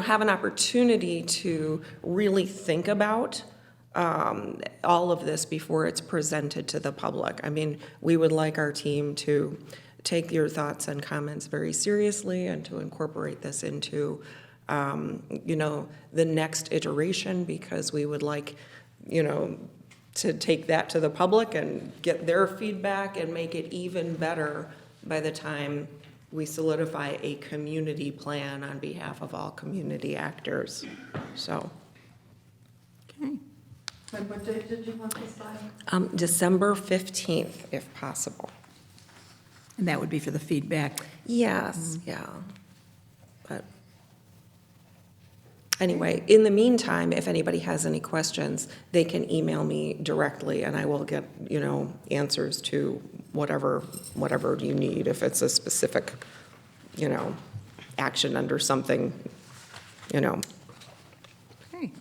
have an opportunity to really think about all of this before it's presented to the public. I mean, we would like our team to take your thoughts and comments very seriously and to incorporate this into, the next iteration, because we would like, to take that to the public and get their feedback and make it even better by the time we solidify a community plan on behalf of all community actors, so. And what date did you want this by? December 15th, if possible. And that would be for the feedback. Yes, yeah. But anyway, in the meantime, if anybody has any questions, they can email me directly and I will get, answers to whatever you need. If it's a specific, action under something,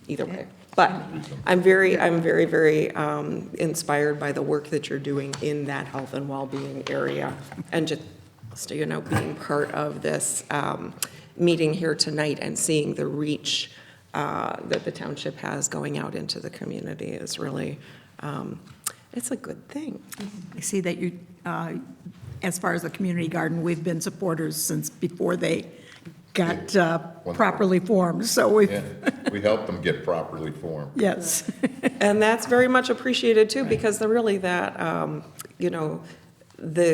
either way. But I'm very, very inspired by the work that you're doing in that health and well-being area. And just, being part of this meeting here tonight and seeing the reach that the township has going out into the community is really, it's a good thing. I see that you, as far as the community garden, we've been supporters since before they got properly formed, so we've, Yeah, we helped them get properly formed. yes. And that's very much appreciated too, because the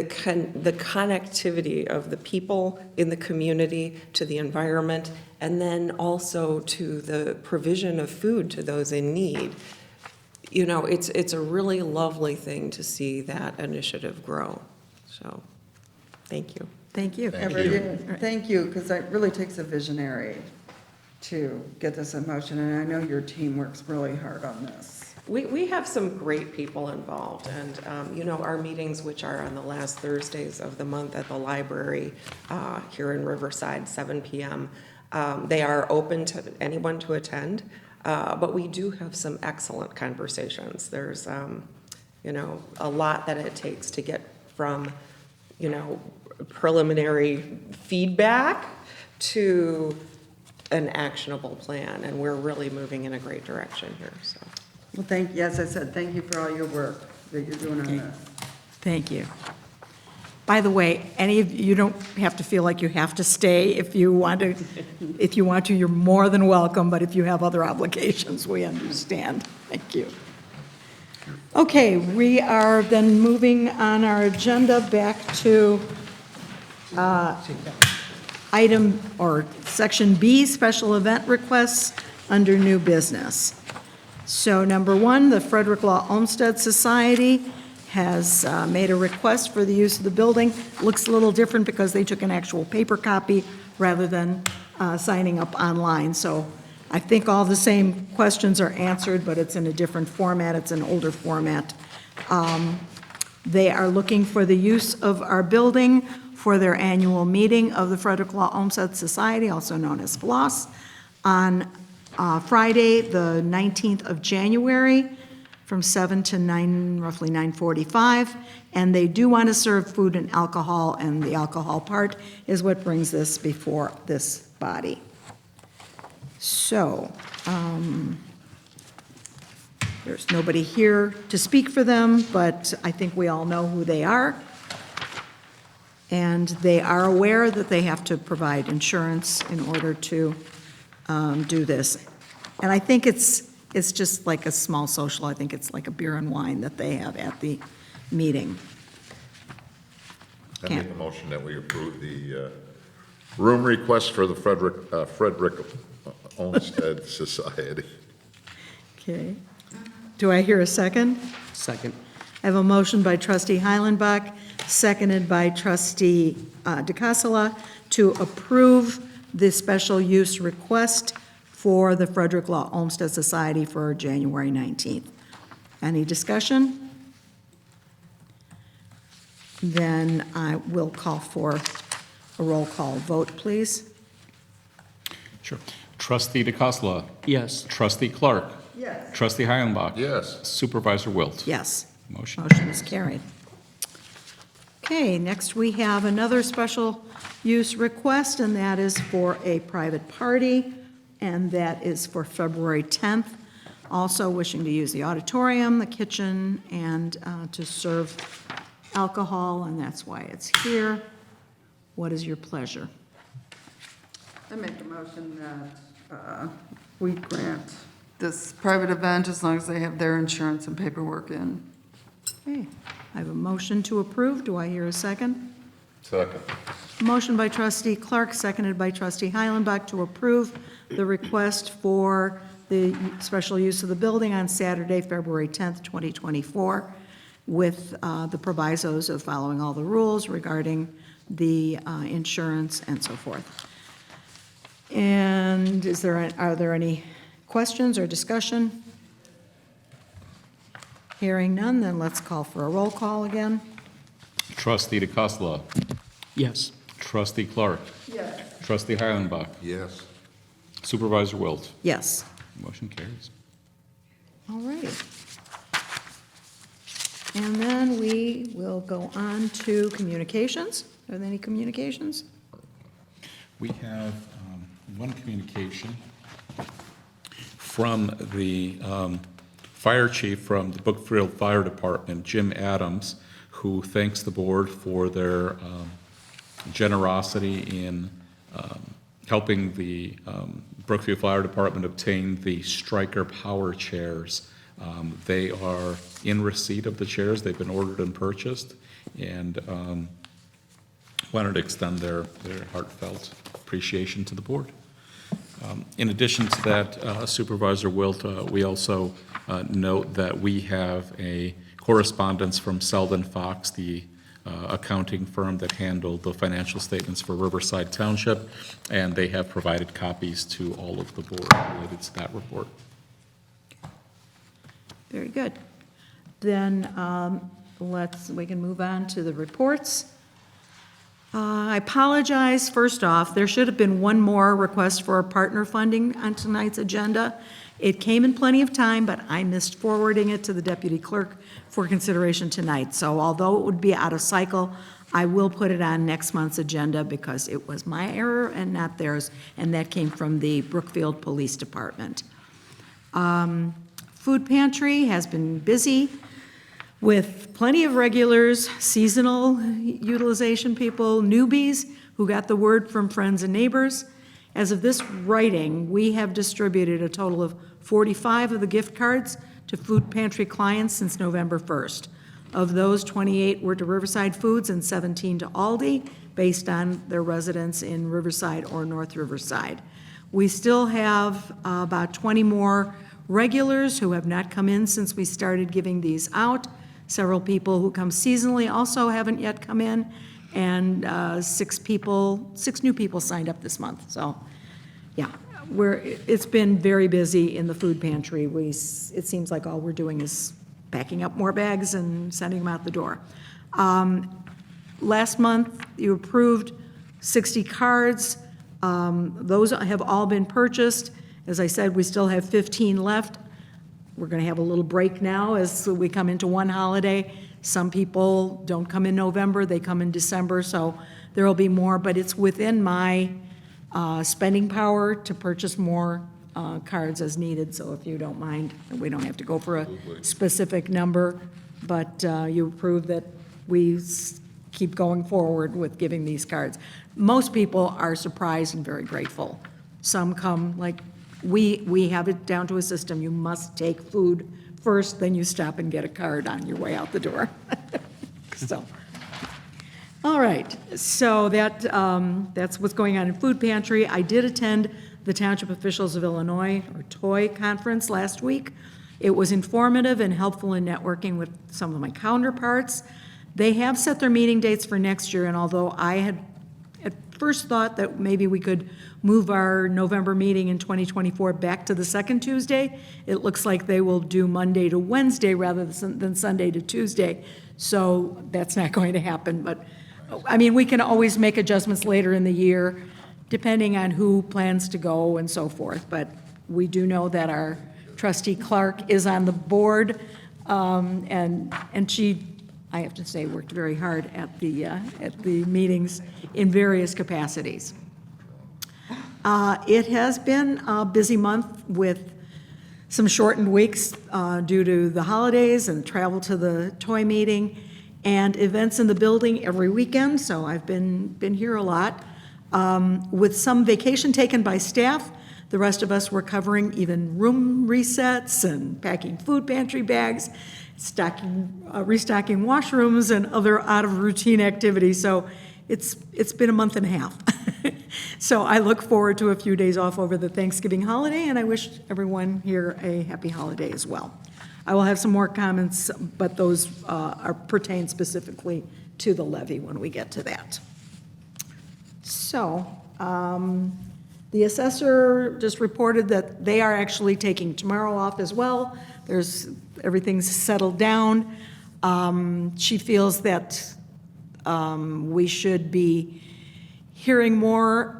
connectivity of the people in the community to the environment, and then also to the provision of food to those in need. It's a really lovely thing to see that initiative grow. So, thank you. Thank you. Aberdeen, thank you, because it really takes a visionary to get this in motion, and I know your team works really hard on this. We have some great people involved, and, our meetings, which are on the last Thursdays of the month at the library here in Riverside, 7 p.m., they are open to anyone to attend, but we do have some excellent conversations. There's, a lot that it takes to get from, preliminary feedback to an actionable plan, and we're really moving in a great direction here, so. Well, as I said, thank you for all your work that you're doing on this. Thank you. By the way, you don't have to feel like you have to stay. If you want to, you're more than welcome, but if you have other obligations, we understand. Thank you. Okay, we are then moving on our agenda back to item or section B, special event requests under new business. So number one, the Frederick Law Olmsted Society has made a request for the use of the building. Looks a little different because they took an actual paper copy rather than signing up online. So I think all the same questions are answered, but it's in a different format. It's an older format. They are looking for the use of our building for their annual meeting of the Frederick Law Olmsted Society, also known as FLOSS, on Friday, the 19th of January, from 7 to 9, roughly 9:45. And they do want to serve food and alcohol, and the alcohol part is what brings this before this body. So, there's nobody here to speak for them, but I think we all know who they are. And they are aware that they have to provide insurance in order to do this. And I think it's just like a small social. I think it's like a beer and wine that they have at the meeting. I make a motion that we approve the room request for the Frederick Olmsted Society. Okay. Do I hear a second? Second. I have a motion by trustee Heilenbach, seconded by trustee DeCassola, to approve the special use request for the Frederick Law Olmsted Society for January 19th. Any discussion? Then I will call for a roll call vote, please. Sure. Trustee DeCassola. Yes. Trustee Clark. Yes. Trustee Heilenbach. Yes. Supervisor Wilt. Yes. Motion. Motion is carried. Okay, next we have another special use request, and that is for a private party, and that is for February 10th. Also wishing to use the auditorium, the kitchen, and to serve alcohol, and that's why it's here. What is your pleasure? I make a motion that we grant this private event as long as they have their insurance and paperwork in. Okay, I have a motion to approve. Do I hear a second? Second. Motion by trustee Clark, seconded by trustee Heilenbach to approve the request for the special use of the building on Saturday, February 10th, 2024, with the provisos of following all the rules regarding the insurance and so forth. And are there any questions or discussion? Hearing none, then let's call for a roll call again. Trustee DeCassola. Yes. Trustee Clark. Yes. Trustee Heilenbach. Yes. Supervisor Wilt. Yes. Motion carries. All righty. And then we will go on to communications. Are there any communications? We have one communication from the fire chief from the Brookfield Fire Department, Jim Adams, who thanks the board for their generosity in helping the Brookfield Fire Department obtain the Stryker Power Chairs. They are in receipt of the chairs. They've been ordered and purchased, and wanted to extend their heartfelt appreciation to the board. In addition to that, Supervisor Wilt, we also note that we have a correspondence from Selden Fox, the accounting firm that handled the financial statements for Riverside Township, and they have provided copies to all of the board related to that report. Very good. Then we can move on to the reports. I apologize, first off, there should have been one more request for partner funding on tonight's agenda. It came in plenty of time, but I missed forwarding it to the deputy clerk for consideration tonight. So although it would be out of cycle, I will put it on next month's agenda because it was my error and not theirs, and that came from the Brookfield Police Department. Food pantry has been busy with plenty of regulars, seasonal utilization people, newbies who got the word from friends and neighbors. As of this writing, we have distributed a total of 45 of the gift cards to food pantry clients since November 1st. Of those, 28 were to Riverside Foods and 17 to Aldi, based on their residence in Riverside or North Riverside. We still have about 20 more regulars who have not come in since we started giving these out. Several people who come seasonally also haven't yet come in, and 6 new people signed up this month. So, yeah, it's been very busy in the food pantry. It seems like all we're doing is packing up more bags and sending them out the door. Last month, you approved 60 cards. Those have all been purchased. As I said, we still have 15 left. We're going to have a little break now as we come into one holiday. Some people don't come in November, they come in December, so there will be more, but it's within my spending power to purchase more cards as needed, so if you don't mind, we don't have to go for a specific number, but you approve that we keep going forward with giving these cards. Most people are surprised and very grateful. Some come, like, we have it down to a system. You must take food first, then you stop and get a card on your way out the door. So, all right, so that's what's going on in food pantry. I did attend the Township Officials of Illinois, or TOY, conference last week. It was informative and helpful in networking with some of my counterparts. They have set their meeting dates for next year, and although I had at first thought that maybe we could move our November meeting in 2024 back to the second Tuesday, it looks like they will do Monday to Wednesday rather than Sunday to Tuesday. So that's not going to happen, but I mean, we can always make adjustments later in the year, depending on who plans to go and so forth. But we do know that our trustee Clark is on the board, and she, I have to say, worked very hard at the meetings in various capacities. It has been a busy month with some shortened weeks due to the holidays and travel to the toy meeting and events in the building every weekend, so I've been here a lot. With some vacation taken by staff, the rest of us were covering even room resets and packing food pantry bags, restocking washrooms and other out-of-routine activities, so it's been a month and a half. So I look forward to a few days off over the Thanksgiving holiday, and I wish everyone here a happy holiday as well. I will have some more comments, but those pertain specifically to the levy when we get to that. So the assessor just reported that they are actually taking tomorrow off as well. Everything's settled down. She feels that we should be hearing more.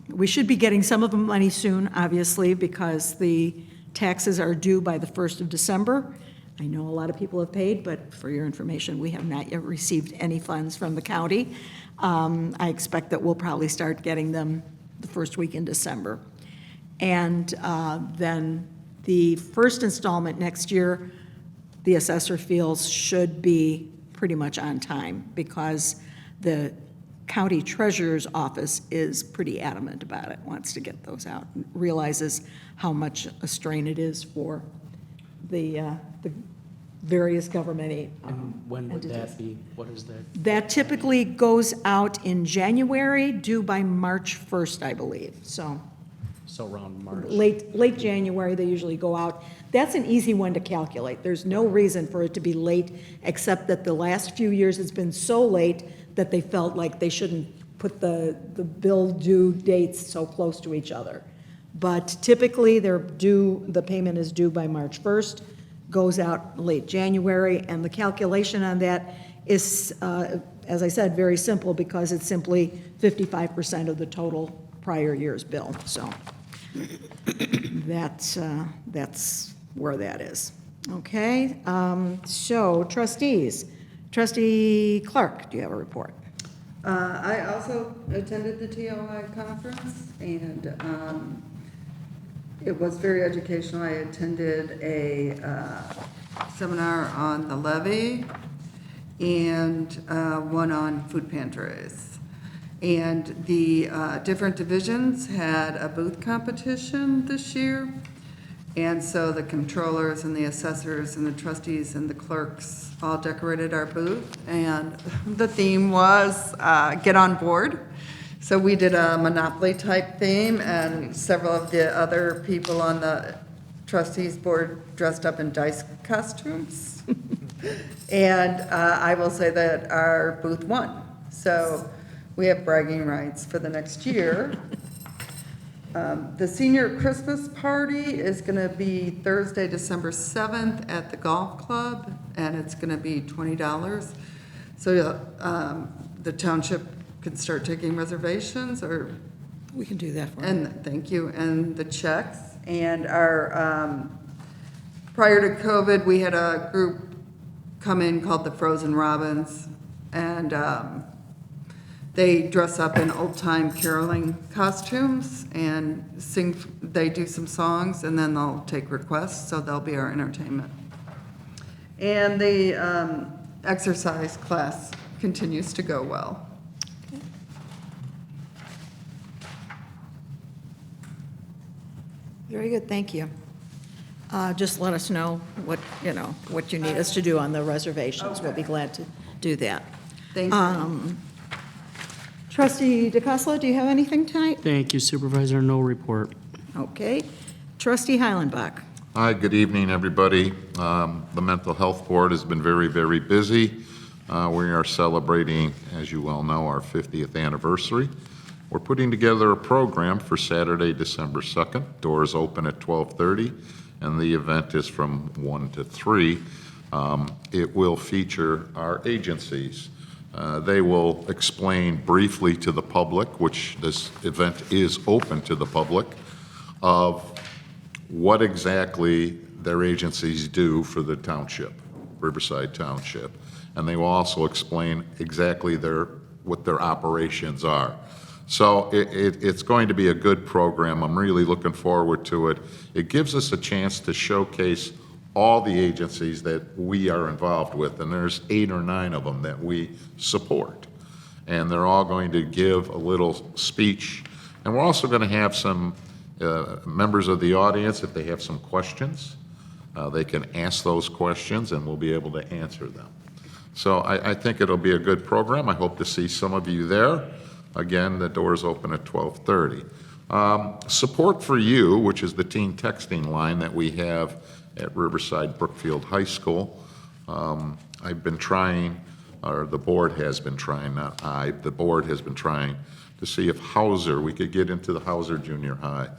We should be getting some of the money soon, obviously, because the taxes are due by the 1st of December. I know a lot of people have paid, but for your information, we have not yet received any funds from the county. I expect that we'll probably start getting them the first week in December. And then the first installment next year, the assessor feels should be pretty much on time because the county treasurer's office is pretty adamant about it, wants to get those out, realizes how much a strain it is for the various government When would entities. that be? What is that? That typically goes out in January, due by March 1st, I believe, so. So around March. Late January, they usually go out. That's an easy one to calculate. There's no reason for it to be late, except that the last few years it's been so late that they felt like they shouldn't put the bill due dates so close to each other. But typically, the payment is due by March 1st, goes out late January, and the calculation on that is, as I said, very simple because it's simply 55% of the total prior year's bill. So that's where that is. Okay, so trustees. Trustee Clark, do you have a report? I also attended the TOI conference, and it was very educational. I attended a seminar on the levy and one on food pantries. And the different divisions had a booth competition this year. And so the controllers and the assessors and the trustees and the clerks all decorated our booth. And the theme was get on board. So we did a Monopoly type theme, and several of the other people on the trustees board dressed up in dice costumes. And I will say that our booth won. So we have bragging rights for the next year. The senior Christmas party is going to be Thursday, December 7th at the golf club, and it's going to be $20. So the township can start taking reservations, or We can do that for you. and thank you, and the checks. And our, prior to COVID, we had a group come in called the Frozen Robins, and they dress up in old-time caroling costumes and sing, they do some songs, and then they'll take requests, so they'll be our entertainment. And the exercise class continues to go well. Very good, thank you. Just let us know what you need us to do on the reservations. We'll be glad to do that. Thank you. Trustee DeCassola, do you have anything tonight? Thank you, Supervisor. No report. Okay. Trustee Heilenbach. Hi, good evening, everybody. The Mental Health Board has been very, very busy. We are celebrating, as you well know, our 50th anniversary. We're putting together a program for Saturday, December 2nd. Doors open at 12:30, and the event is from 1 to 3. It will feature our agencies. They will explain briefly to the public, which this event is open to the public, of what exactly their agencies do for the township, Riverside Township. And they will also explain exactly what their operations are. So it's going to be a good program. I'm really looking forward to it. It gives us a chance to showcase all the agencies that we are involved with, and there's 8 or 9 of them that we support. And they're all going to give a little speech. And we're also going to have some members of the audience, if they have some questions, they can ask those questions and we'll be able to answer them. So I think it'll be a good program. I hope to see some of you there. Again, the doors open at 12:30. Support for You, which is the teen texting line that we have at Riverside Brookfield High School. I've been trying, or the board has been trying, not I, the board has been trying to see if we could get into the Hauser Junior High.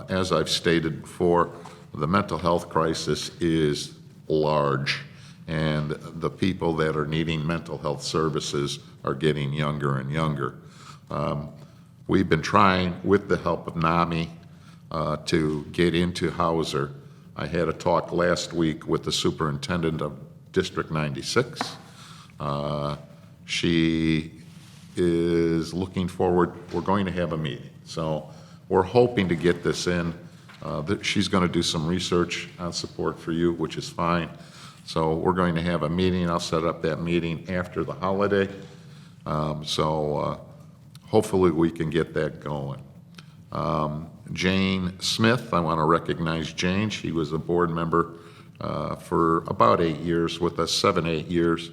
As I've stated before, the mental health crisis is large, and the people that are needing mental health services are getting younger and younger. We've been trying, with the help of NAMI, to get into Hauser. I had a talk last week with the superintendent of District 96. She is looking forward, we're going to have a meeting. So we're hoping to get this in. She's going to do some research on Support for You, which is fine. So we're going to have a meeting. I'll set up that meeting after the holiday. Hopefully we can get that going. Jane Smith, I want to recognize Jane. She was a board member for about 8 years with us, 7, 8 years.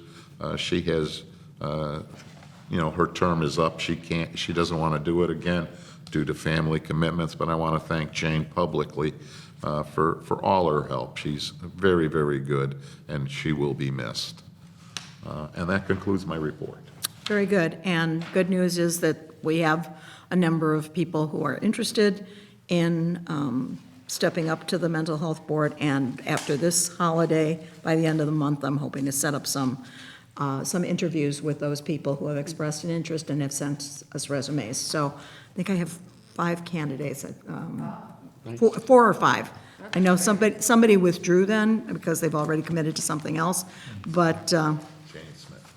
She has, her term is up. She doesn't want to do it again due to family commitments, but I want to thank Jane publicly for all her help. She's very, very good, and she will be missed. And that concludes my report. Very good. And good news is that we have a number of people who are interested in stepping up to the Mental Health Board. And after this holiday, by the end of the month, I'm hoping to set up some interviews with those people who have expressed an interest and have sent us resumes. So I think I have 5 candidates, 4 or 5. I know somebody withdrew then because they've already committed to something else, but Jane Smith.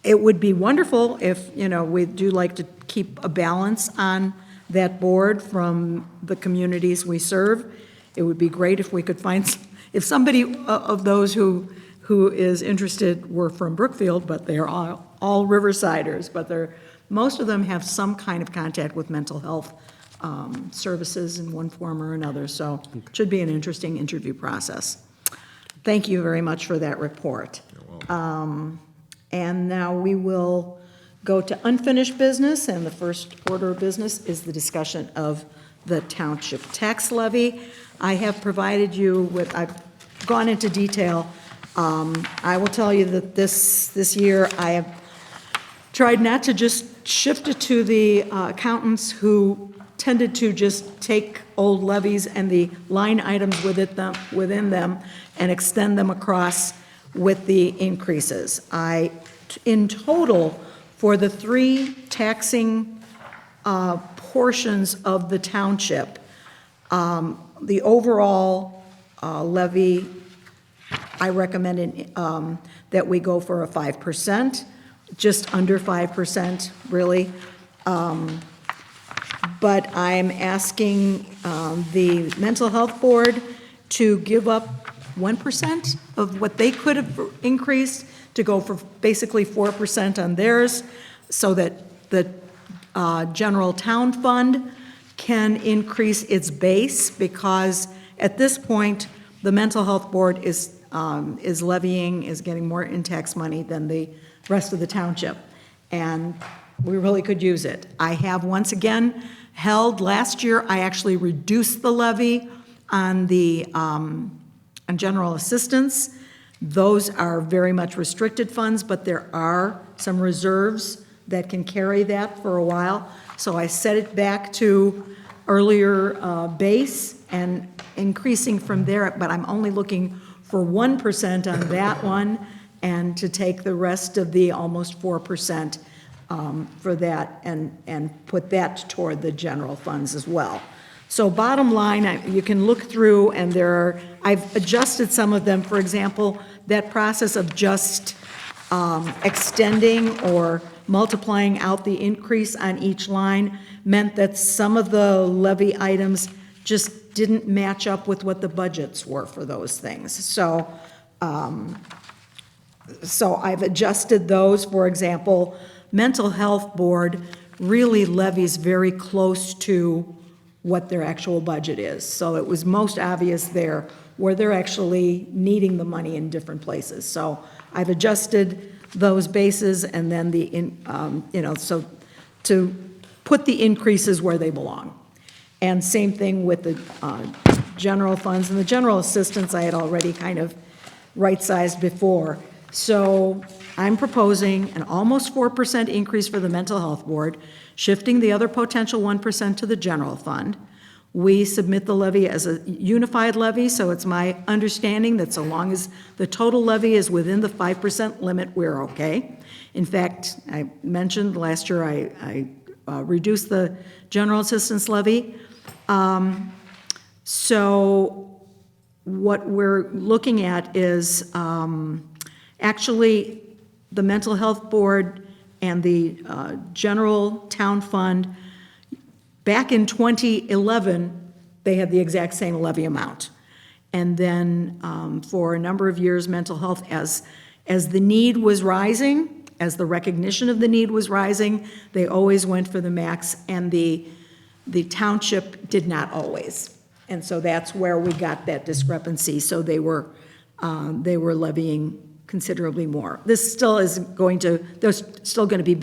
it would be wonderful if, we do like to keep a balance on that board from the communities we serve. It would be great if we could find, if somebody of those who is interested were from Brookfield, but they're all Riversiders, but most of them have some kind of contact with mental health services in one form or another, so it should be an interesting interview process. Thank you very much for that report. And now we will go to unfinished business, and the first order of business is the discussion of the township tax levy. I have provided you with, I've gone into detail. I will tell you that this year I have tried not to just shift it to the accountants who tended to just take old levies and the line items within them and extend them across with the increases. In total, for the three taxing portions of the township, the overall levy, I recommend that we go for a 5%, just under 5%, really. But I'm asking the Mental Health Board to give up 1% of what they could have increased to go for basically 4% on theirs, so that the general town fund can increase its base, because at this point, the Mental Health Board is getting more in tax money than the rest of the township, and we really could use it. I have once again held, last year, I actually reduced the levy on the on general assistance. Those are very much restricted funds, but there are some reserves that can carry that for a while. So I set it back to earlier base and increasing from there, but I'm only looking for 1% on that one, and to take the rest of the almost 4% for that and put that toward the general funds as well. So bottom line, you can look through, and I've adjusted some of them. For example, that process of just extending or multiplying out the increase on each line meant that some of the levy items just didn't match up with what the budgets were for those things. So I've adjusted those. For example, Mental Health Board really levies very close to what their actual budget is. So it was most obvious there where they're actually needing the money in different places. So I've adjusted those bases, and then so to put the increases where they belong. And same thing with the general funds and the general assistance I had already kind of right-sized before. So I'm proposing an almost 4% increase for the Mental Health Board, shifting the other potential 1% to the general fund. We submit the levy as a unified levy, so it's my understanding that so long as the total levy is within the 5% limit, we're okay. In fact, I mentioned last year I reduced the general assistance levy. So what we're looking at is actually the Mental Health Board and the general town fund. Back in 2011, they had the exact same levy amount. And then for a number of years, mental health, as the need was rising, as the recognition of the need was rising, they always went for the max, and the township did not always. And so that's where we got that discrepancy. So they were levying considerably more. This still is going to, there's still going to be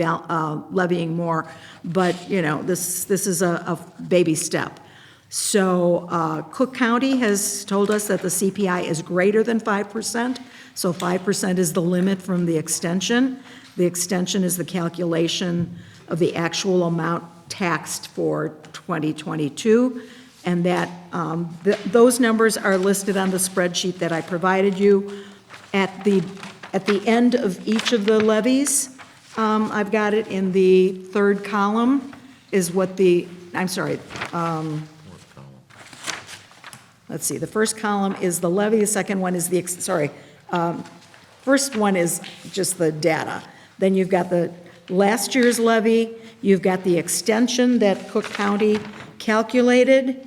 levying more, but this is a baby step. So Cook County has told us that the CPI is greater than 5%, so 5% is the limit from the extension. The extension is the calculation of the actual amount taxed for 2022, and that those numbers are listed on the spreadsheet that I provided you. At the end of each of the levies, I've got it in the third column is what the, let's see, the first column is the levy, the second one is the, first one is just the data. Then you've got the last year's levy, you've got the extension that Cook County calculated,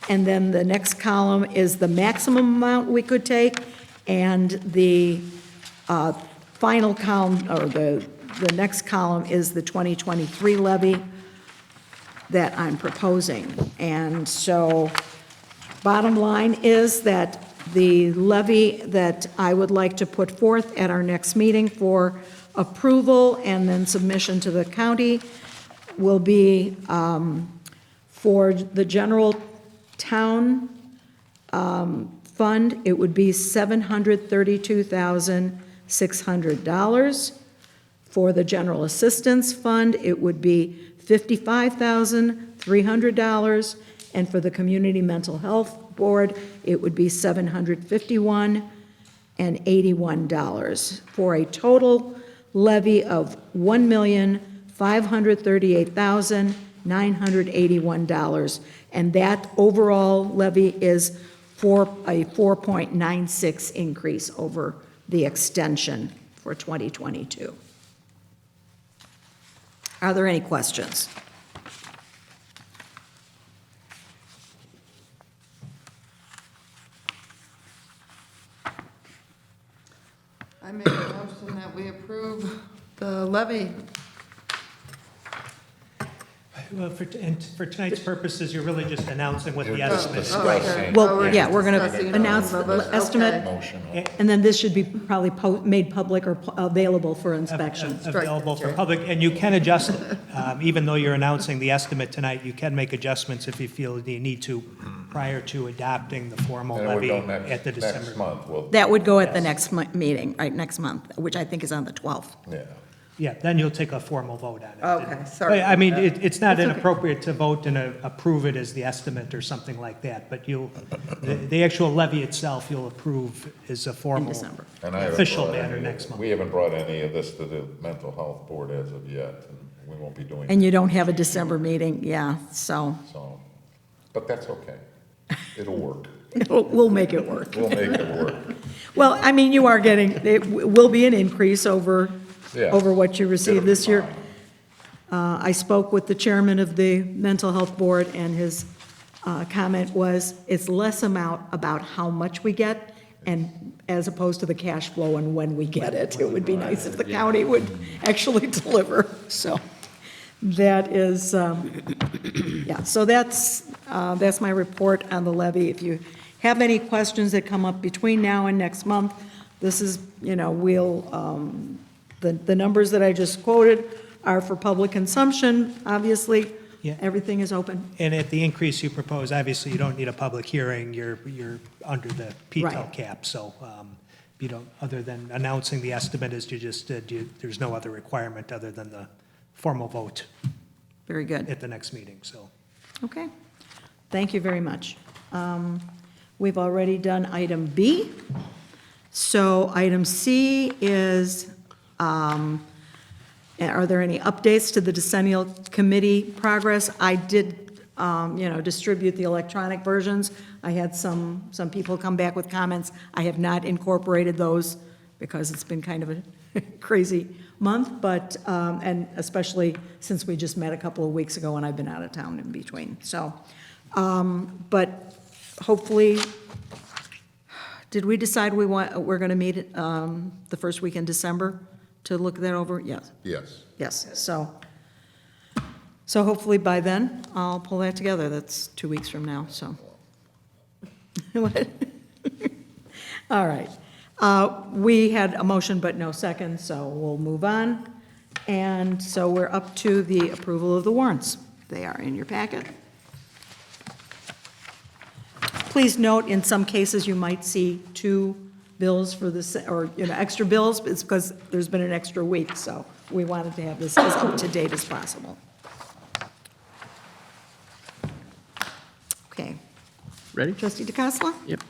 and then the next column is the maximum amount we could take, and the final column, or the next column, is the 2023 levy. that I'm proposing. And so, bottom line is that the levy that I would like to put forth at our next meeting for approval and then submission to the county will be for the general town fund, it would be $732,600. For the general assistance fund, it would be $55,300. And for the community mental health board, it would be $751.81, for a total levy of $1,538,981. And that overall levy is for a 4.96 increase over the extension for 2022. Are there any questions? I make a motion that we approve the levy. Well, for tonight's purposes, you're really just announcing what the estimate is. Well, yeah, we're going discussing to announce all of the it. estimate, Okay. and then this should be probably made public or available for inspection. Available for public, and you can adjust it. Even though you're announcing the estimate tonight, you can make adjustments if you feel you need to prior to adopting the formal And it would levy go at the next December. month, well, That would go at the next meeting, right, next month, which I think is on the 12th. yeah. Yeah, then you'll take a formal vote on it. Okay, sorry. I mean, it's not inappropriate to vote and approve it as the estimate or something like that, but the actual levy itself, you'll approve as a formal, December. And I haven't official brought matter any- next month. We haven't brought any of this to the mental health board as of yet, and we won't be doing And it, you don't have a December meeting, yeah, so so, but that's okay. It'll work. we'll make it work. We'll make it work. Well, I mean, you are getting, it will be an increase over Yeah. what you received this year. Fine. I spoke with the chairman of the Mental Health Board, and his comment was, it's less about how much we get, and as opposed to the cash flow and when we get it. It would be nice if the county would actually deliver, so that is, yeah, so that's my report on the levy. If you have any questions that come up between now and next month, this is, we'll, the numbers that I just quoted are for public consumption, obviously. Yeah. Everything is open. And at the increase you propose, obviously, you don't need a public hearing, you're under the PTEL Right. cap, so you don't, other than announcing the estimate as you just did, there's no other requirement other than the formal vote Very good. at the next meeting, so. Okay. Thank you very much. We've already done item B. So item C is, are there any updates to the decennial committee progress? I did, distribute the electronic versions. I had some people come back with comments. I have not incorporated those because it's been kind of a crazy month, but, and especially since we just met a couple of weeks ago and I've been out of town in between. So, but hopefully, did we decide we're going to meet the first week in December to look that over? Yes. Yes. Yes, so hopefully by then, I'll pull that together. That's 2 weeks from now, so. What? All right. We had a motion but no second, so we'll move on. And so we're up to the approval of the warrants. They are in your packet. Please note, in some cases, you might see two bills for this, or, extra bills. It's because there's been an extra week, so we wanted to have this as up to date as possible. Okay. Ready? Trustee DeCassola? Yep.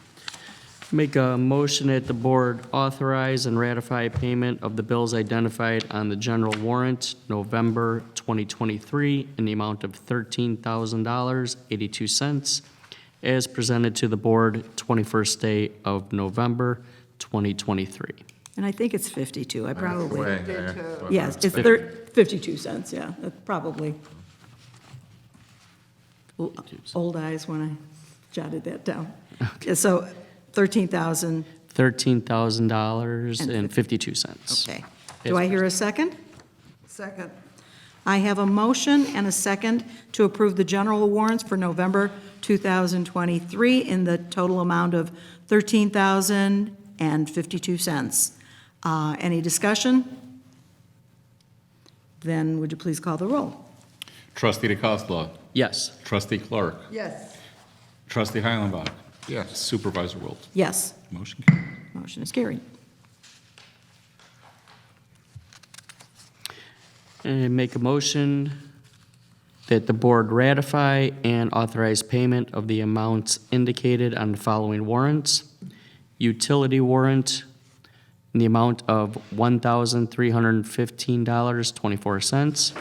Make a motion that the board authorize and ratify payment of the bills identified on the general warrant, November 2023, in the amount of $13,000.82, as presented to the board 21st day of November 2023. And I think it's 52, I probably, Way, yes, it's 52 cents, yeah, that's probably old eyes when I jotted that down. Yeah, so $13,000, $13,000.52. okay. Do I hear a second? Second. I have a motion and a second to approve the general warrants for November 2023 in the total amount of $13,052. Any discussion? Then would you please call the roll? Trustee DeCosta. Yes. Trustee Clark. Yes. Trustee Heilenbach. Yes. Supervisor Wilt. Yes, Motion carries. motion is carried. And make a motion that the board ratify and authorize payment of the amounts indicated on the following warrants. Utility warrant in the amount of $1,315.24.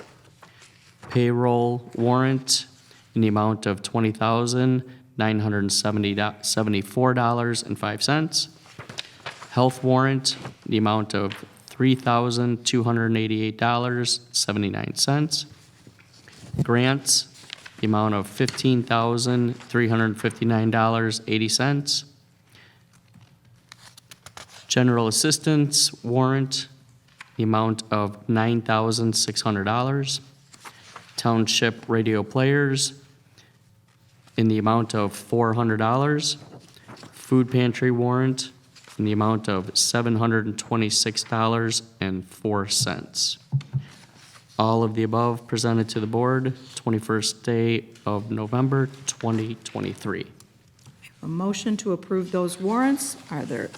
Payroll warrant in the amount of $20,974.05. Health warrant in the amount of $3,288.79. Grants, the amount of $15,359.80. General assistance warrant, the amount of $9,600. Township radio players in the amount of $400. Food pantry warrant in the amount of $726.04. All of the above presented to the board, 21st day of November, 2023. A motion to approve those warrants.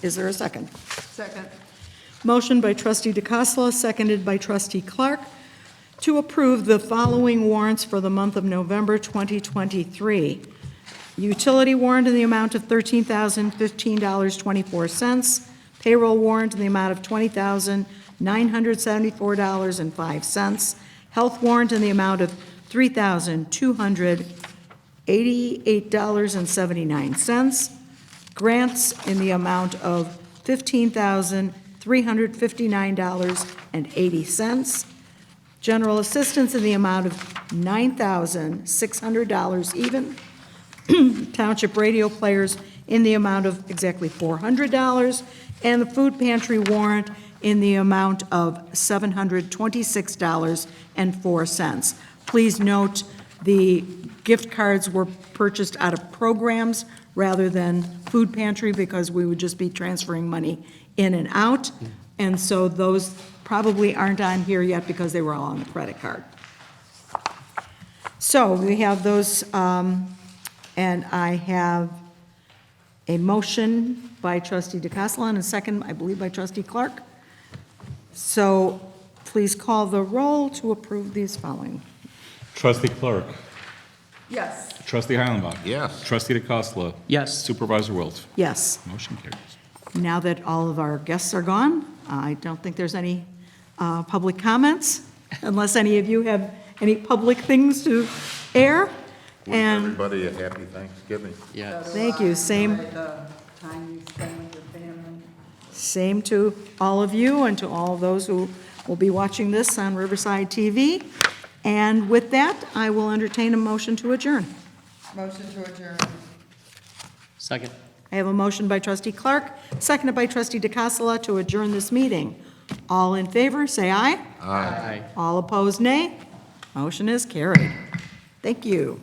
Is there a second? Second. Motion by trustee DeCassola, seconded by trustee Clark, to approve the following warrants for the month of November 2023. Utility warrant in the amount of $13,015.24. Payroll warrant in the amount of $20,974.05. Health warrant in the amount of $3,288.79. Grants in the amount of $15,359.80. General assistance in the amount of $9,600 even. Township radio players in the amount of exactly $400. And the food pantry warrant in the amount of $726.04. Please note, the gift cards were purchased out of programs rather than food pantry because we would just be transferring money in and out. And so those probably aren't on here yet because they were all on the credit card. So we have those, and I have a motion by trustee DeCassola and a second, I believe, by trustee Clark. So please call the roll to approve these following. Trustee Clark. Yes. Trustee Heilenbach. Yes. Trustee DeCosta. Yes. Supervisor Wilt. Yes. Motion carries. Now that all of our guests are gone, I don't think there's any public comments, unless any of you have any public things to air. And Everybody a happy Thanksgiving. Yes. thank you. Same. The time you spend with your family. Same to all of you and to all of those who will be watching this on Riverside TV. And with that, I will entertain a motion to adjourn. Motion to adjourn. Second. I have a motion by trustee Clark, seconded by trustee DeCassola to adjourn this meeting. All in favor, say aye. Aye. All opposed, nay. Motion is carried. Thank you.